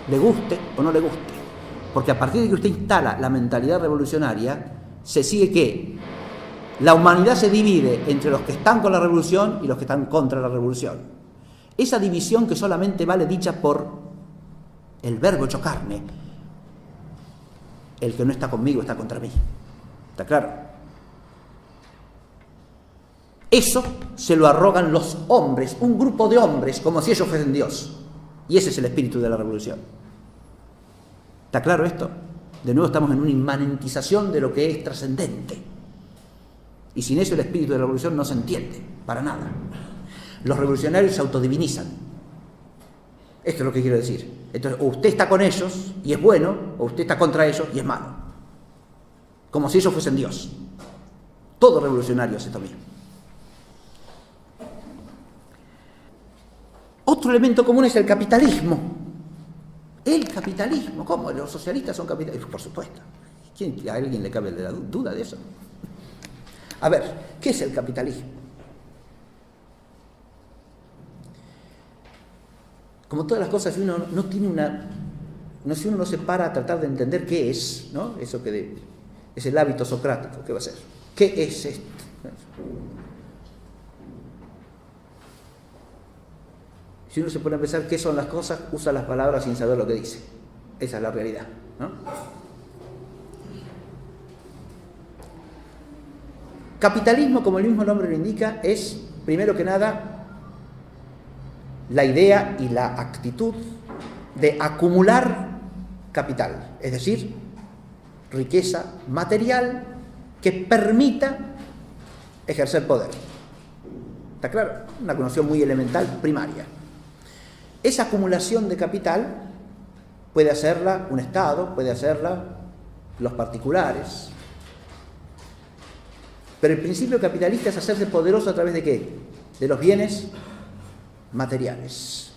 le guste o no le guste, porque a partir de que usted instala la mentalidad revolucionaria, se sigue que la humanidad se divide entre los que están con la revolución y los que están contra la revolución. Esa división que solamente vale dicha por el verbo hecho carne, el que no está conmigo está contra mí. ¿Está claro? Eso se lo arrogan los hombres, un grupo de hombres, como si ellos fuesen Dios. Y ese es el espíritu de la revolución. ¿Está claro esto? De nuevo estamos en una inmanentización de lo que es trascendente. Y sin eso el espíritu de la revolución no se entiende, para nada. Los revolucionarios se autodivinizan. Esto es lo que quiero decir. Entonces, o usted está con ellos y es bueno, o usted está contra ellos y es malo. Como si ellos fuesen Dios. Todo revolucionario es esto mismo. Otro elemento común es el capitalismo. El capitalismo. ¿Cómo? ¿Los socialistas son capitalistas? Por supuesto. ¿A alguien le cabe la duda de eso? A ver, ¿qué es el capitalismo? Como todas las cosas, si uno no tiene si uno no se para a tratar de entender qué es, ¿no? Eso que es el hábito socrático, ¿qué va a ser? ¿Qué es esto? Si uno se pone a pensar qué son las cosas, usa las palabras sin saber lo que dice. Esa es la realidad, ¿no? Capitalismo, como el mismo nombre lo indica, es, primero que nada, la idea y la actitud de acumular capital, es decir, riqueza material que permita ejercer poder. ¿Está claro? Una noción muy elemental, primaria. Esa acumulación de capital puede hacerla un Estado, puede hacerla los particulares. Pero el principio capitalista es hacerse poderoso a través de ¿qué? De los bienes materiales.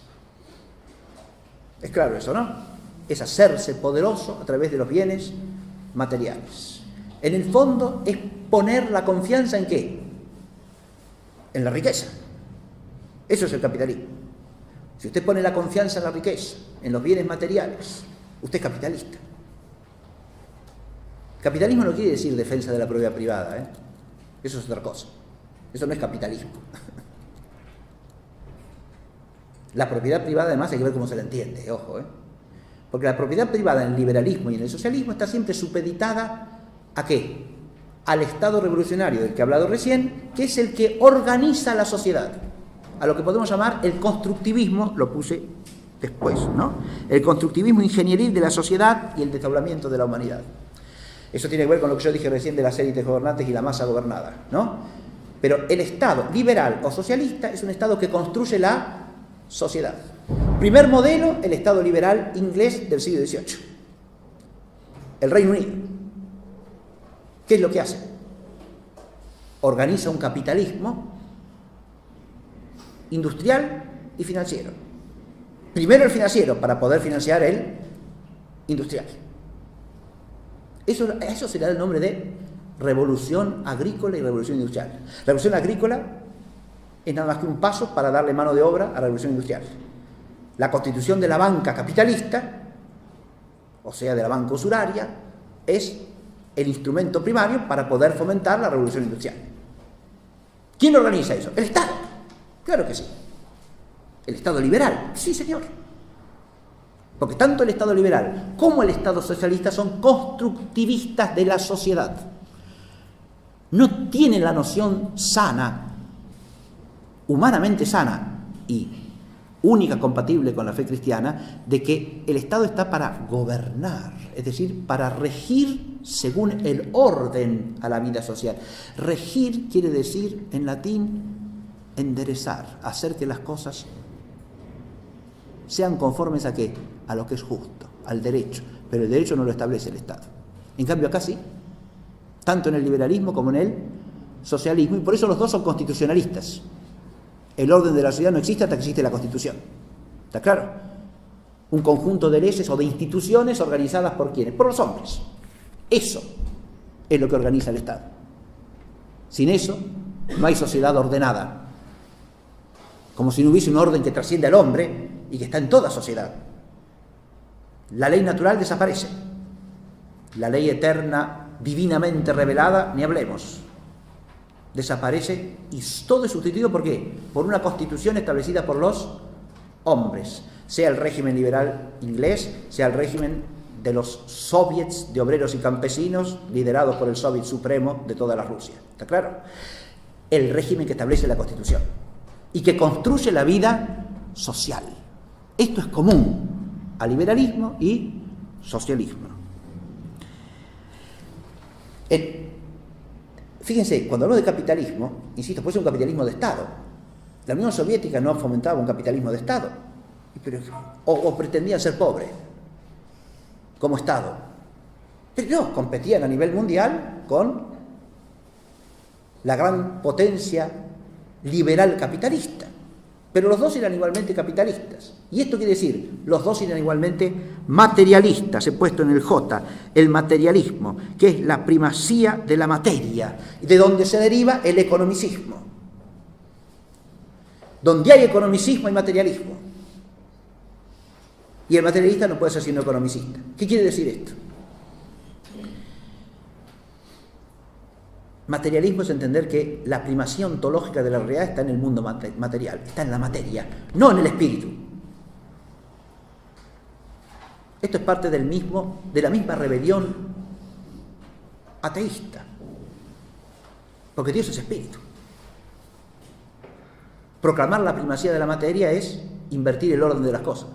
Es claro eso, ¿no? Es hacerse poderoso a través de los bienes materiales. En el fondo es poner la confianza ¿en qué? En la riqueza. Eso es el capitalismo. Si usted pone la confianza en la riqueza, en los bienes materiales, usted es capitalista. Capitalismo no quiere decir defensa de la propiedad privada, ¿eh? Eso es otra cosa. Eso no es capitalismo. La propiedad privada, además, hay que ver cómo se la entiende, ojo, ¿eh? Porque la propiedad privada en el liberalismo y en el socialismo está siempre supeditada ¿a qué? Al Estado revolucionario del que he hablado recién, que es el que organiza la sociedad. A lo que podemos llamar el constructivismo, lo puse después, ¿no? El constructivismo ingenieril de la sociedad y el desdoblamiento de la humanidad. Eso tiene que ver con lo que yo dije recién de las élites gobernantes y la masa gobernada, ¿no? Pero el Estado liberal o socialista es un Estado que construye la sociedad. Primer modelo, el Estado liberal inglés del siglo XVIII. El Reino Unido. ¿Qué es lo que hace? Organiza un capitalismo industrial y financiero. Primero el financiero, para poder financiar el industrial. Eso se le da el nombre de revolución agrícola y revolución industrial. La revolución agrícola es nada más que un paso para darle mano de obra a la revolución industrial. La constitución de la banca capitalista, o sea, de la banca usuraria, es el instrumento primario para poder fomentar la revolución industrial. ¿Quién organiza eso? El Estado. Claro que sí. El Estado liberal. Sí, señor. Porque tanto el Estado liberal como el Estado socialista son constructivistas de la sociedad. No tienen la noción sana, humanamente sana y única compatible con la fe cristiana, de que el Estado está para gobernar, es decir, para regir según el orden a la vida social. Regir quiere decir, en latín, enderezar, hacer que las cosas sean conformes ¿a qué? A lo que es justo, al derecho. Pero el derecho no lo establece el Estado. En cambio acá sí, tanto en el liberalismo como en el socialismo, y por eso los dos son constitucionalistas. El orden de la sociedad no existe hasta que existe la Constitución. ¿Está claro? Un conjunto de leyes o de instituciones organizadas ¿por quiénes? Por los hombres. Eso es lo que organiza el Estado. Sin eso no hay sociedad ordenada. Como si no hubiese un orden que trasciende al hombre y que está en toda sociedad. La ley natural desaparece. La ley eterna, divinamente revelada, ni hablemos. Desaparece y todo es sustituido ¿por qué? Por una constitución establecida por los hombres, sea el régimen liberal inglés, sea el régimen de los soviets de obreros y campesinos liderados por el Soviet Supremo de toda la Rusia. ¿Está claro? El régimen que establece la Constitución y que construye la vida social. Esto es común al liberalismo y socialismo. Fíjense, cuando hablo de capitalismo, insisto, puede ser un capitalismo de Estado. La Unión Soviética no fomentaba un capitalismo de Estado, o pretendían ser pobres como Estado. Pero no, competían a nivel mundial con la gran potencia liberal capitalista. Pero los dos eran igualmente capitalistas. Y esto quiere decir, los dos eran igualmente materialistas. He puesto en el J el materialismo, que es la primacía de la materia, de donde se deriva el economicismo. Donde hay economicismo hay materialismo. Y el materialista no puede ser sino economicista. ¿Qué quiere decir esto? Materialismo es entender que la primacía ontológica de la realidad está en el mundo material, está en la materia, no en el espíritu. Esto es parte de la misma rebelión ateísta, porque Dios es espíritu. Proclamar la primacía de la materia es invertir el orden de las cosas.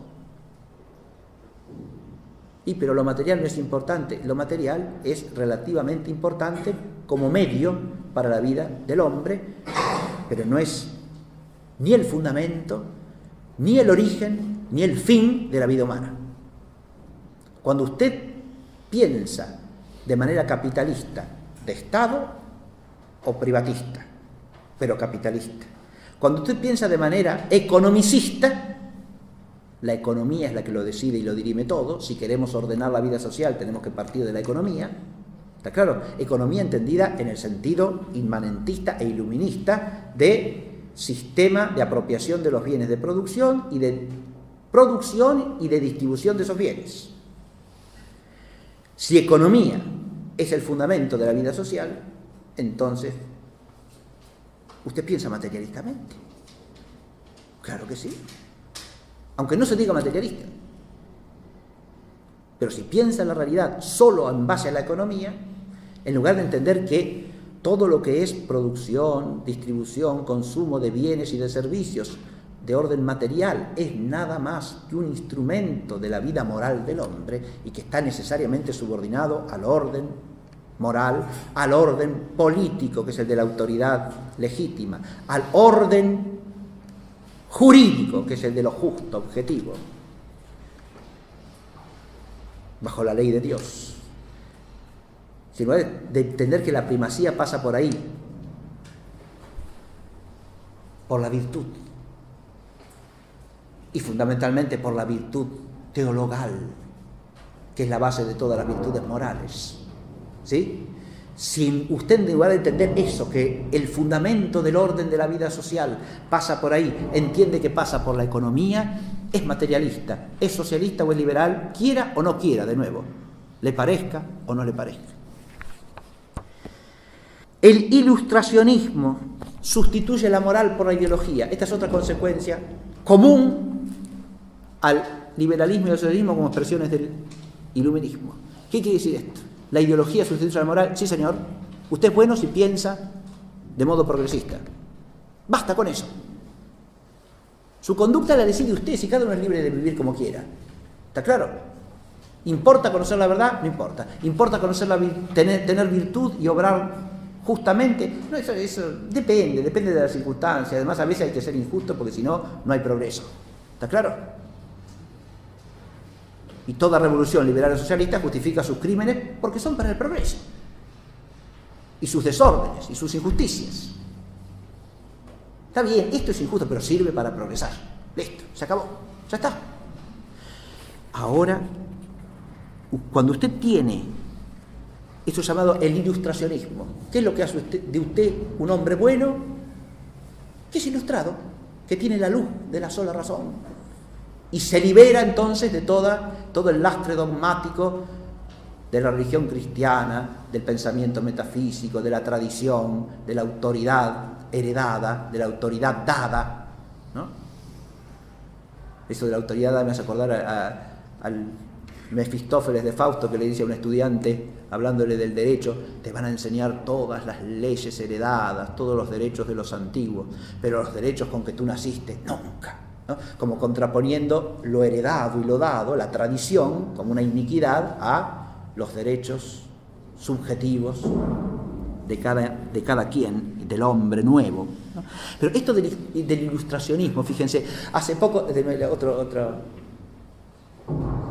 Pero lo material no es importante, lo material es relativamente importante como medio para la vida del hombre, pero no es ni el fundamento, ni el origen, ni el fin de la vida humana. Cuando usted piensa de manera capitalista, de Estado o privatista, pero capitalista. Cuando usted piensa de manera economicista, la economía es la que lo decide y lo dirime todo. Si queremos ordenar la vida social, tenemos que partir de la economía. ¿Está claro? Economía entendida en el sentido inmanentista e iluminista de sistema de apropiación de los bienes de producción y de distribución de esos bienes. Si economía es el fundamento de la vida social, entonces usted piensa materialistamente. Claro que sí. Aunque no se diga materialista. Pero si piensa en la realidad solo en base a la economía, en lugar de entender que todo lo que es producción, distribución, consumo de bienes y de servicios de orden material es nada más que un instrumento de la vida moral del hombre y que está necesariamente subordinado al orden moral, al orden político, que es el de la autoridad legítima, al orden jurídico, que es el de lo justo, objetivo, bajo la ley de Dios. Sin lugar de entender que la primacía pasa por ahí, por la virtud, y fundamentalmente por la virtud teologal, que es la base de todas las virtudes morales. ¿Sí? Si usted, en lugar de entender eso, que el fundamento del orden de la vida social pasa por ahí, entiende que pasa por la economía, es materialista, es socialista o es liberal, quiera o no quiera, de nuevo, le parezca o no le parezca. El ilustracionismo sustituye la moral por la ideología. Esta es otra consecuencia común al liberalismo y al socialismo como expresiones del iluminismo. ¿Qué quiere decir esto? ¿La ideología sustituye a la moral? Sí, señor. Usted es bueno si piensa de modo progresista. Basta con eso. Su conducta la decide usted, si cada uno es libre de vivir como quiera. ¿Está claro? ¿Importa conocer la verdad? No importa. ¿Importa conocer tener virtud y obrar justamente? No, eso depende de las circunstancias. Además, a veces hay que ser injusto porque si no, no hay progreso. ¿Está claro? Y toda revolución liberal o socialista justifica sus crímenes porque son para el progreso. Y sus desórdenes y sus injusticias. Está bien, esto es injusto, pero sirve para progresar. Listo, se acabó, ya está. Ahora, cuando usted tiene esto llamado el ilustracionismo, ¿qué es lo que hace de usted un hombre bueno? Que es ilustrado, que tiene la luz de la sola razón. Y se libera entonces de todo el lastre dogmático de la religión cristiana, del pensamiento metafísico, de la tradición, de la autoridad heredada, de la autoridad dada, ¿no? Eso de la autoridad dada me hace acordar Mefistófeles de Fausto, que le dice a un estudiante, hablándole del derecho: te van a enseñar todas las leyes heredadas, todos los derechos de los antiguos, pero los derechos con que tú naciste, nunca, ¿no? Como contraponiendo lo heredado y lo dado, la tradición, como una iniquidad, a los derechos subjetivos de cada quien, del hombre nuevo, ¿no? Pero esto del ilustracionismo, fíjense, hace poco,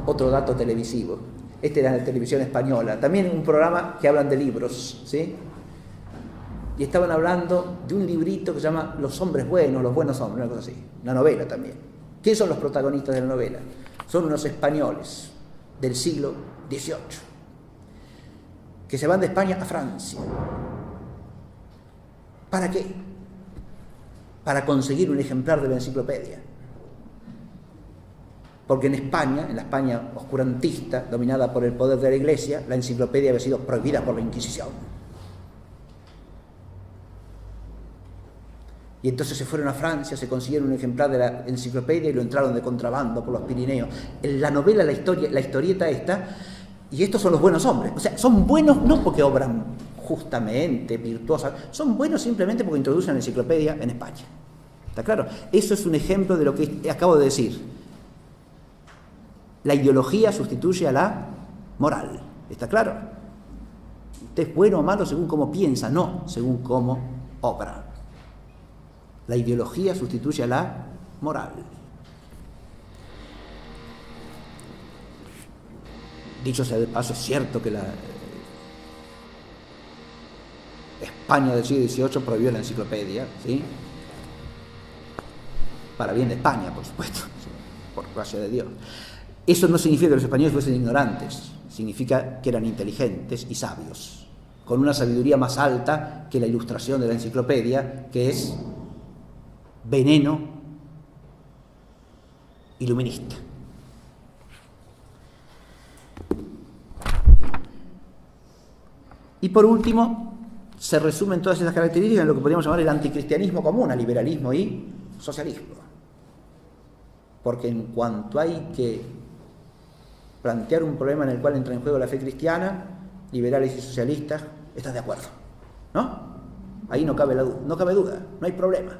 otro dato televisivo, este era en televisión española, también un programa que hablan de libros, ¿sí? Y estaban hablando de un librito que se llama Los hombres buenos, los buenos hombres, una cosa así, una novela también. ¿Quiénes son los protagonistas de la novela? Son unos españoles del siglo XVIII, que se van de España a Francia. ¿Para qué? Para conseguir un ejemplar de la enciclopedia. Porque en España, en la España oscurantista, dominada por el poder de la Iglesia, la enciclopedia había sido prohibida por la Inquisición. Y entonces se fueron a Francia, se consiguieron un ejemplar de la enciclopedia y lo entraron de contrabando por los Pirineos. En la novela, la historieta esta, y estos son los buenos hombres. O sea, son buenos no porque obran justamente, virtuosas, son buenos simplemente porque introducen la enciclopedia en España. ¿Está claro? Eso es un ejemplo de lo que acabo de decir. La ideología sustituye a la moral. ¿Está claro? Usted es bueno o malo según cómo piensa, no según cómo obra. La ideología sustituye a la moral. Dicho sea de paso, es cierto que la España del siglo XVIII prohibió la enciclopedia, ¿sí? Para bien de España, por supuesto, por gracia de Dios. Eso no significa que los españoles fuesen ignorantes, significa que eran inteligentes y sabios, con una sabiduría más alta que la ilustración de la enciclopedia, que es veneno iluminista. Y por último, se resumen todas esas características en lo que podríamos llamar el anticristianismo común, al liberalismo y socialismo. Porque en cuanto hay que plantear un problema en el cual entra en juego la fe cristiana, liberales y socialistas están de acuerdo, ¿no? Ahí no cabe duda, no hay problema.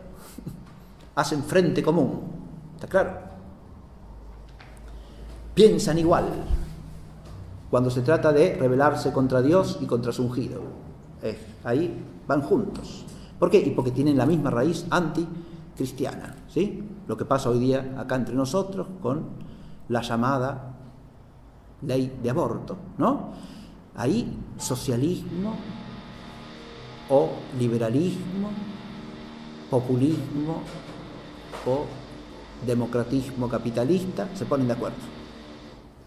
Hacen frente común, ¿está claro? Piensan igual cuando se trata de rebelarse contra Dios y contra su ungido. Ahí van juntos. ¿Por qué? Y porque tienen la misma raíz anticristiana, ¿sí? Lo que pasa hoy día acá entre nosotros con la llamada ley de aborto, ¿no? Ahí socialismo o liberalismo, populismo o democratismo capitalista se ponen de acuerdo.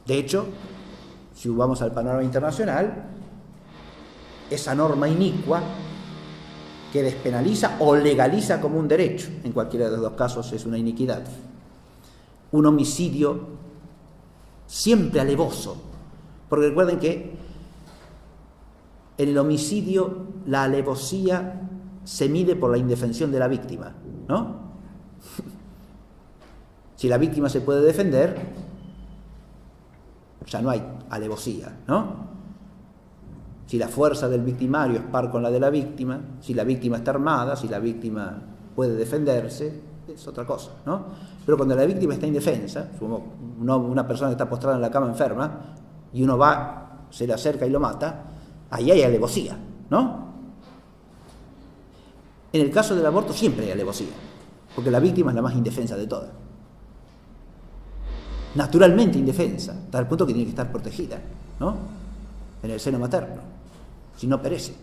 De hecho, si vamos al panorama internacional, esa norma inicua que despenaliza o legaliza como un derecho, en cualquiera de los dos casos es una iniquidad, un homicidio siempre alevoso, porque recuerden que en el homicidio la alevosía se mide por la indefensión de la víctima, ¿no? Si la víctima se puede defender, ya no hay alevosía, ¿no? Si la fuerza del victimario es par con la de la víctima, si la víctima está armada, si la víctima puede defenderse, es otra cosa, ¿no? Pero cuando la víctima está indefensa, una persona que está postrada en la cama enferma, y uno va, se le acerca y lo mata, ahí hay alevosía, ¿no? En el caso del aborto siempre hay alevosía, porque la víctima es la más indefensa de todas. Naturalmente indefensa, hasta el punto que tiene que estar protegida, ¿no? En el seno materno, si no perece.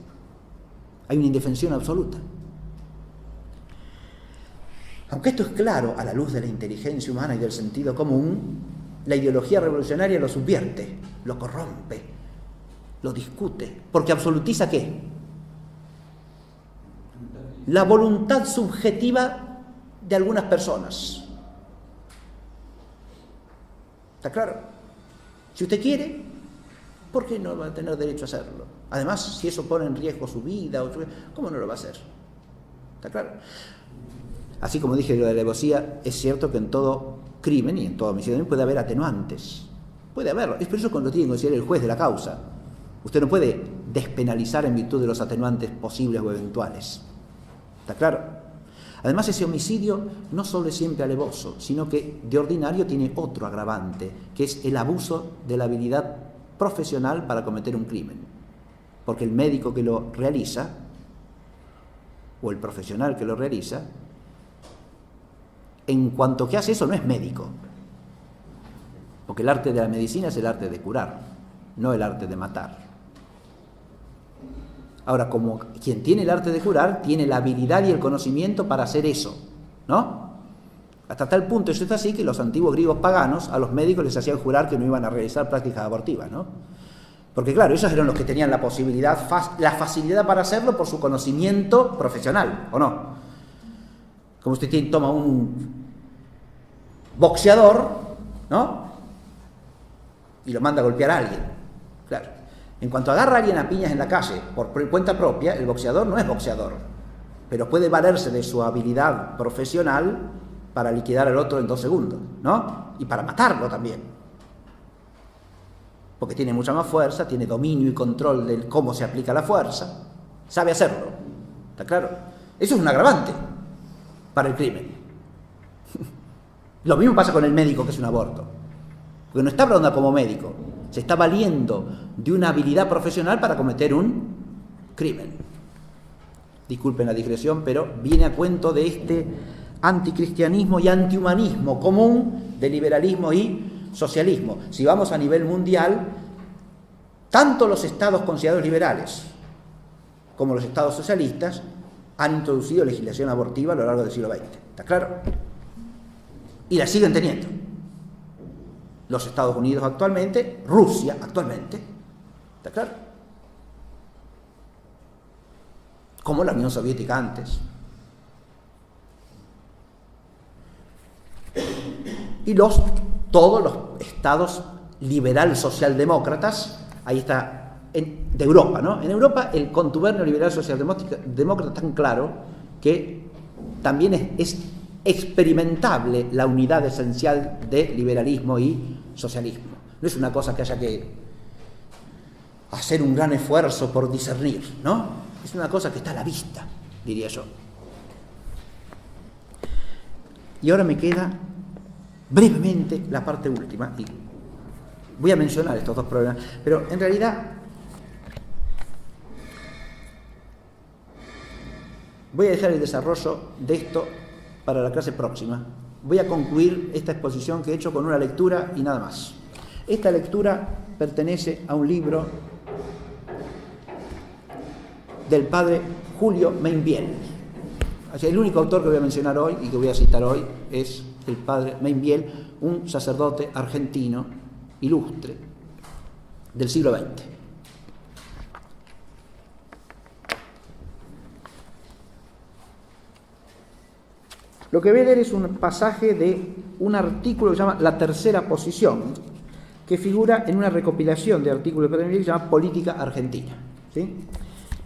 Hay una indefensión absoluta. Aunque esto es claro a la luz de la inteligencia humana y del sentido común, la ideología revolucionaria lo subvierte, lo corrompe, lo discute, porque absolutiza ¿qué? La voluntad subjetiva de algunas personas. ¿Está claro? Si usted quiere, ¿por qué no va a tener derecho a hacerlo? Además, si eso pone en riesgo su vida, ¿cómo no lo va a hacer? ¿Está claro? Así como dije lo de la alevosía, es cierto que en todo crimen y en todo homicidio puede haber atenuantes. Puede haberlo. Es por eso cuando tiene que considerar el juez de la causa. Usted no puede despenalizar en virtud de los atenuantes posibles o eventuales. ¿Está claro? Además, ese homicidio no solo es siempre alevoso, sino que de ordinario tiene otro agravante, que es el abuso de la habilidad profesional para cometer un crimen. Porque el médico que lo realiza, o el profesional que lo realiza, en cuanto que hace eso no es médico. Porque el arte de la medicina es el arte de curar, no el arte de matar. Ahora, como quien tiene el arte de curar, tiene la habilidad y el conocimiento para hacer eso, ¿no? Hasta tal punto eso es así que los antiguos griegos paganos a los médicos les hacían jurar que no iban a realizar prácticas abortivas, ¿no? Porque claro, ellos eran los que tenían la posibilidad, la facilidad para hacerlo por su conocimiento profesional, ¿o no? Como usted toma un boxeador, ¿no? Y lo manda a golpear a alguien, claro. En cuanto agarra a alguien a piñas en la calle por cuenta propia, el boxeador no es boxeador, pero puede valerse de su habilidad profesional para liquidar al otro en 2 segundos, ¿no? Y para matarlo también. Porque tiene mucha más fuerza, tiene dominio y control de cómo se aplica la fuerza, sabe hacerlo. ¿Está claro? Eso es un agravante para el crimen. Lo mismo pasa con el médico que es un aborto. Porque no está hablando como médico, se está valiendo de una habilidad profesional para cometer un crimen. Disculpen la digresión, pero viene a cuento de este anticristianismo y antihumanismo común de liberalismo y socialismo. Si vamos a nivel mundial, tanto los estados considerados liberales como los estados socialistas han introducido legislación abortiva a lo largo del siglo XX. ¿Está claro? Y la siguen teniendo. Los Estados Unidos actualmente, Rusia actualmente, ¿está claro? Como la Unión Soviética antes. Y todos los estados liberal socialdemócratas, ahí está, de Europa, ¿no? En Europa el contubernio liberal socialdemócrata es tan claro que también es experimentable la unidad esencial de liberalismo y socialismo. No es una cosa que haya que hacer un gran esfuerzo por discernir, ¿no? Es una cosa que está a la vista, diría yo. Y ahora me queda brevemente la parte última, y voy a mencionar estos 2 problemas, pero en realidad voy a dejar el desarrollo de esto para la clase próxima. Voy a concluir esta exposición que he hecho con una lectura y nada más. Esta lectura pertenece a un libro del padre Julio Mainviel. El único autor que voy a mencionar hoy y que voy a citar hoy es el padre Mainviel, un sacerdote argentino ilustre del siglo XX. Lo que voy a leer es un pasaje de un artículo que se llama La Tercera Posición, que figura en una recopilación de artículos que se llama Política Argentina, ¿sí?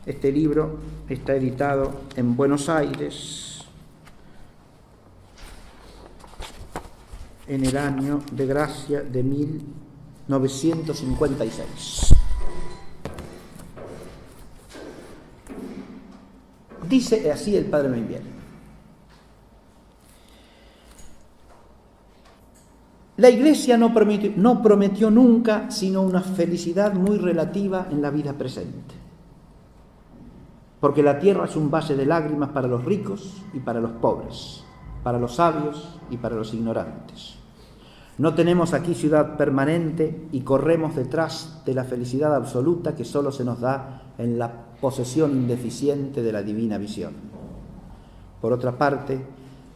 Este libro está editado en Buenos Aires en el año de gracia de 1956. Dice así el padre Mainviel: la Iglesia no prometió nunca sino una felicidad muy relativa en la vida presente, porque la tierra es un valle de lágrimas para los ricos y para los pobres, para los sabios y para los ignorantes. No tenemos aquí ciudad permanente y corremos detrás de la felicidad absoluta que solo se nos da en la posesión indeficiente de la divina visión. Por otra parte,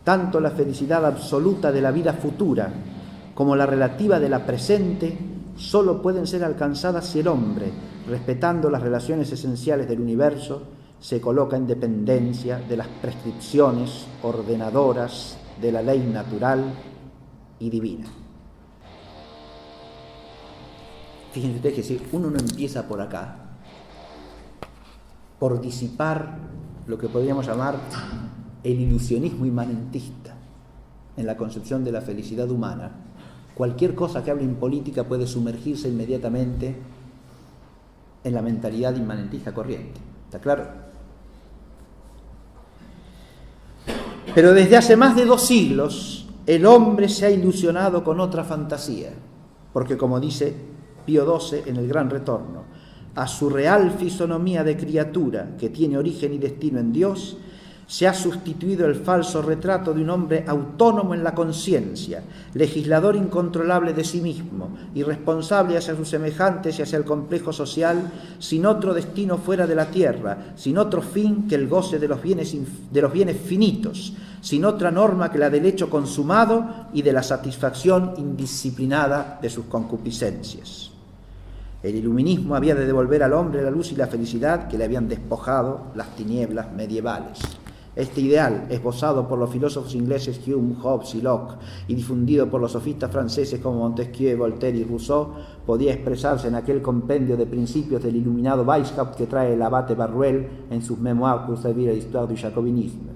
tanto la felicidad absoluta de la vida futura como la relativa de la presente solo pueden ser alcanzadas si el hombre, respetando las relaciones esenciales del universo, se coloca en dependencia de las prescripciones ordenadoras de la ley natural y divina. Fíjense ustedes que si uno no empieza por acá, por disipar lo que podríamos llamar el ilusionismo inmanentista en la concepción de la felicidad humana, cualquier cosa que hable en política puede sumergirse inmediatamente en la mentalidad inmanentista corriente. ¿Está claro? Pero desde hace más de 2 siglos el hombre se ha ilusionado con otra fantasía, porque como dice Pío XII en el Gran Retorno, a su real fisonomía de criatura que tiene origen y destino en Dios, se ha sustituido el falso retrato de un hombre autónomo en la conciencia, legislador incontrolable de sí mismo, irresponsable hacia sus semejantes y hacia el complejo social, sin otro destino fuera de la tierra, sin otro fin que el goce de los bienes finitos, sin otra norma que la del hecho consumado y de la satisfacción indisciplinada de sus concupiscencias. El iluminismo había de devolver al hombre la luz y la felicidad que le habían despojado las tinieblas medievales. Este ideal, esbozado por los filósofos ingleses Hume, Hobbes y Locke y difundido por los sofistas franceses como Montesquieu, Voltaire y Rousseau, podía expresarse en aquel compendio de principios del iluminado Weishaupt que trae el abate Barruel en sus Mémoires pour servir à l'histoire du jacobinisme.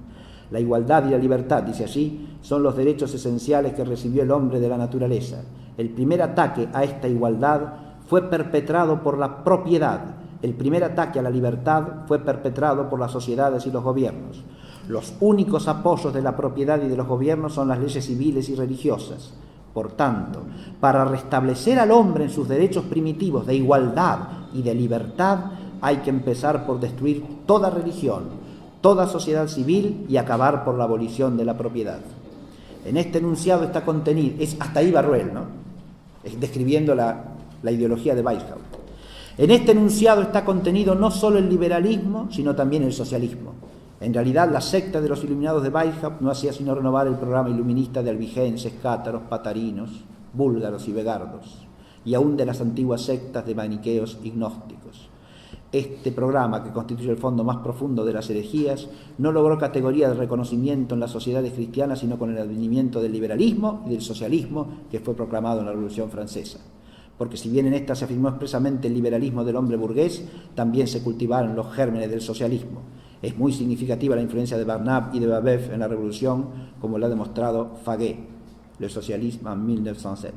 La igualdad y la libertad, dice allí, son los derechos esenciales que recibió el hombre de la naturaleza. El primer ataque a esta igualdad fue perpetrado por la propiedad. El primer ataque a la libertad fue perpetrado por las sociedades y los gobiernos. Los únicos apoyos de la propiedad y de los gobiernos son las leyes civiles y religiosas. Por tanto, para restablecer al hombre en sus derechos primitivos de igualdad y de libertad, hay que empezar por destruir toda religión, toda sociedad civil y acabar por la abolición de la propiedad. En este enunciado está contenido, es hasta ahí Barruel, ¿no? Describiendo la ideología de Weishaupt. En este enunciado está contenido no solo el liberalismo, sino también el socialismo. En realidad, la secta de los iluminados de Weishaupt no hacía sino renovar el programa iluminista de albigenses, cátaros, patarinos, búlgaros y vegardos, y aún de las antiguas sectas de maniqueos y gnósticos. Este programa, que constituye el fondo más profundo de las herejías, no logró categoría de reconocimiento en las sociedades cristianas, sino con el advenimiento del liberalismo y del socialismo que fue proclamado en la Revolución Francesa. Porque si bien en esta se afirmó expresamente el liberalismo del hombre burgués, también se cultivaron los gérmenes del socialismo. Es muy significativa la influencia de Barnave y de Babeuf en la Revolución, como lo ha demostrado Faguet, Le Socialisme en 1907.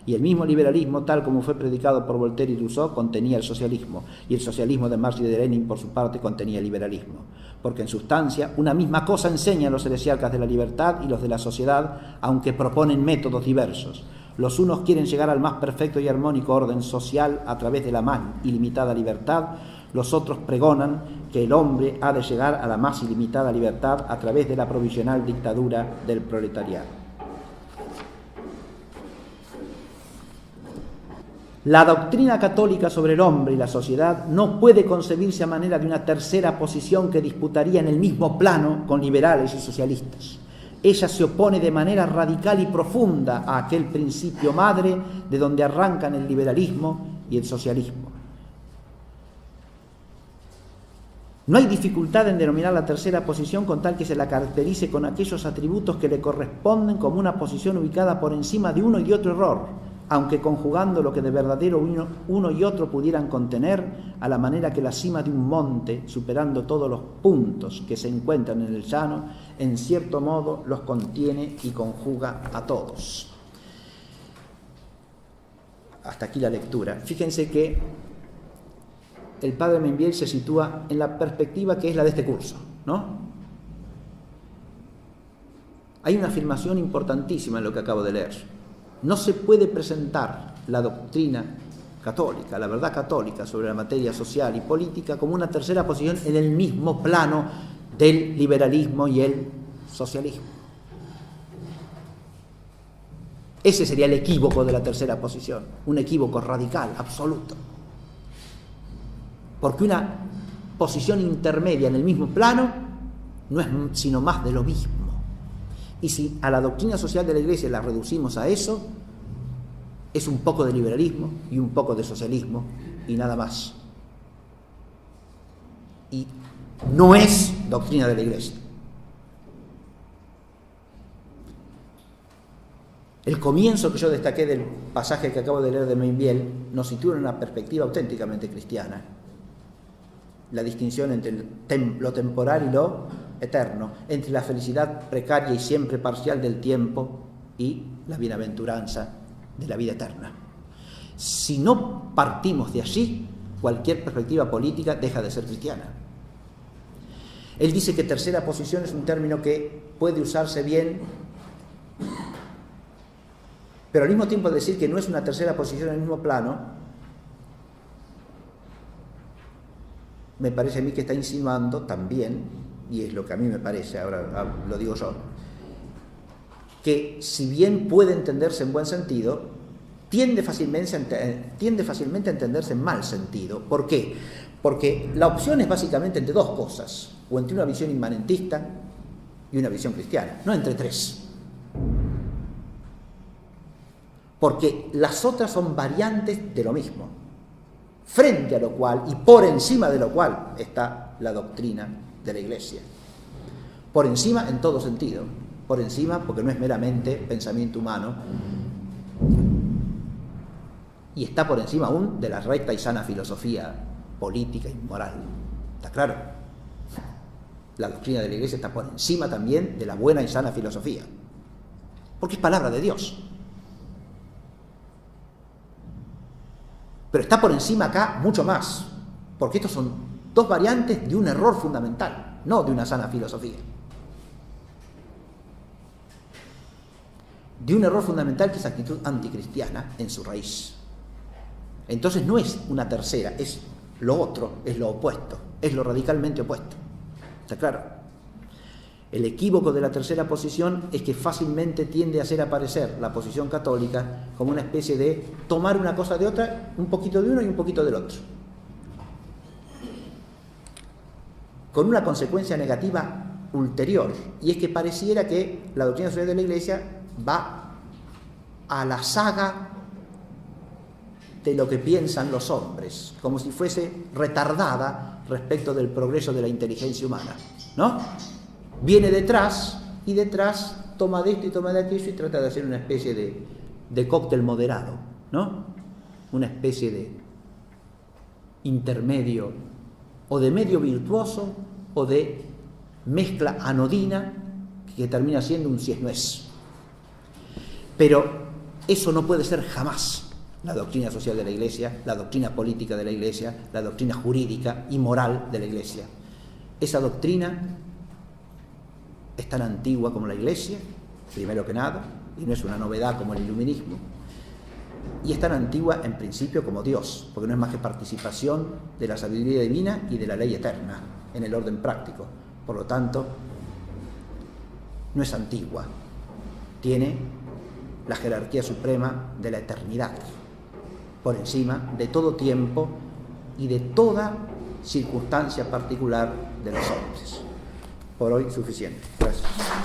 Y el mismo liberalismo, tal como fue predicado por Voltaire y Rousseau, contenía el socialismo, y el socialismo de Marx y de Lenin, por su parte, contenía el liberalismo. Porque en sustancia, una misma cosa enseñan los heresiarcas de la libertad y los de la sociedad, aunque proponen métodos diversos. Los unos quieren llegar al más perfecto y armónico orden social a través de la más ilimitada libertad, los otros pregonan que el hombre ha de llegar a la más ilimitada libertad a través de la provisional dictadura del proletariado. La doctrina católica sobre el hombre y la sociedad no puede concebirse a manera de una tercera posición que disputaría en el mismo plano con liberales y socialistas. Ella se opone de manera radical y profunda a aquel principio madre de donde arrancan el liberalismo y el socialismo. No hay dificultad en denominar la tercera posición con tal que se la caracterice con aquellos atributos que le corresponden como una posición ubicada por encima de uno y otro error, aunque conjugando lo que de verdadero uno y otro pudieran contener, a la manera que la cima de un monte, superando todos los puntos que se encuentran en el llano, en cierto modo los contiene y conjuga a todos. Hasta aquí la lectura. Fíjense que el padre Membiel se sitúa en la perspectiva que es la de este curso, ¿no? Hay una afirmación importantísima en lo que acabo de leer. No se puede presentar la doctrina católica, la verdad católica sobre la materia social y política como una tercera posición en el mismo plano del liberalismo y el socialismo. Ese sería el equívoco de la tercera posición, un equívoco radical, absoluto. Porque una posición intermedia en el mismo plano no es sino más de lo mismo. Y si a la doctrina social de la Iglesia la reducimos a eso, es un poco de liberalismo y un poco de socialismo y nada más. Y no es doctrina de la Iglesia. El comienzo que yo destaqué del pasaje que acabo de leer de Membiel nos sitúa en una perspectiva auténticamente cristiana. La distinción entre lo temporal y lo eterno, entre la felicidad precaria y siempre parcial del tiempo y la bienaventuranza de la vida eterna. Si no partimos de allí, cualquier perspectiva política deja de ser cristiana. Él dice que tercera posición es un término que puede usarse bien, pero al mismo tiempo decir que no es una tercera posición en el mismo plano, me parece a mí que está insinuando también, y es lo que a mí me parece, ahora lo digo yo, que si bien puede entenderse en buen sentido, tiende fácilmente a entenderse en mal sentido. ¿Por qué? Porque la opción es básicamente entre dos cosas, o entre una visión inmanentista y una visión cristiana, no entre tres. Porque las otras son variantes de lo mismo, frente a lo cual y por encima de lo cual está la doctrina de la Iglesia. Por encima en todo sentido, por encima porque no es meramente pensamiento humano, y está por encima aún de la recta y sana filosofía política y moral. ¿Está claro? La doctrina de la Iglesia está por encima también de la buena y sana filosofía, porque es palabra de Dios. Pero está por encima acá mucho más, porque estos son dos variantes de un error fundamental, no de una sana filosofía. De un error fundamental que es actitud anticristiana en su raíz. Entonces no es una tercera, es lo otro, es lo opuesto, es lo radicalmente opuesto. ¿Está claro? El equívoco de la tercera posición es que fácilmente tiende a hacer aparecer la posición católica como una especie de tomar una cosa de otra, un poquito de uno y un poquito del otro. Con una consecuencia negativa ulterior, y es que pareciera que la doctrina social de la Iglesia va a la saga de lo que piensan los hombres, como si fuese retardada respecto del progreso de la inteligencia humana, ¿no? Viene detrás y detrás toma de esto y toma de aquello y trata de hacer una especie de cóctel moderado, ¿no? Una especie de intermedio, o de medio virtuoso, o de mezcla anodina que termina siendo un si es no es. Pero eso no puede ser jamás la doctrina social de la Iglesia, la doctrina política de la Iglesia, la doctrina jurídica y moral de la Iglesia. Esa doctrina es tan antigua como la Iglesia, primero que nada, y no es una novedad como el iluminismo, y es tan antigua en principio como Dios, porque no es más que participación de la sabiduría divina y de la ley eterna en el orden práctico. Por lo tanto, no es antigua, tiene la jerarquía suprema de la eternidad, por encima de todo tiempo y de toda circunstancia particular de los hombres. Por hoy suficiente. Gracias.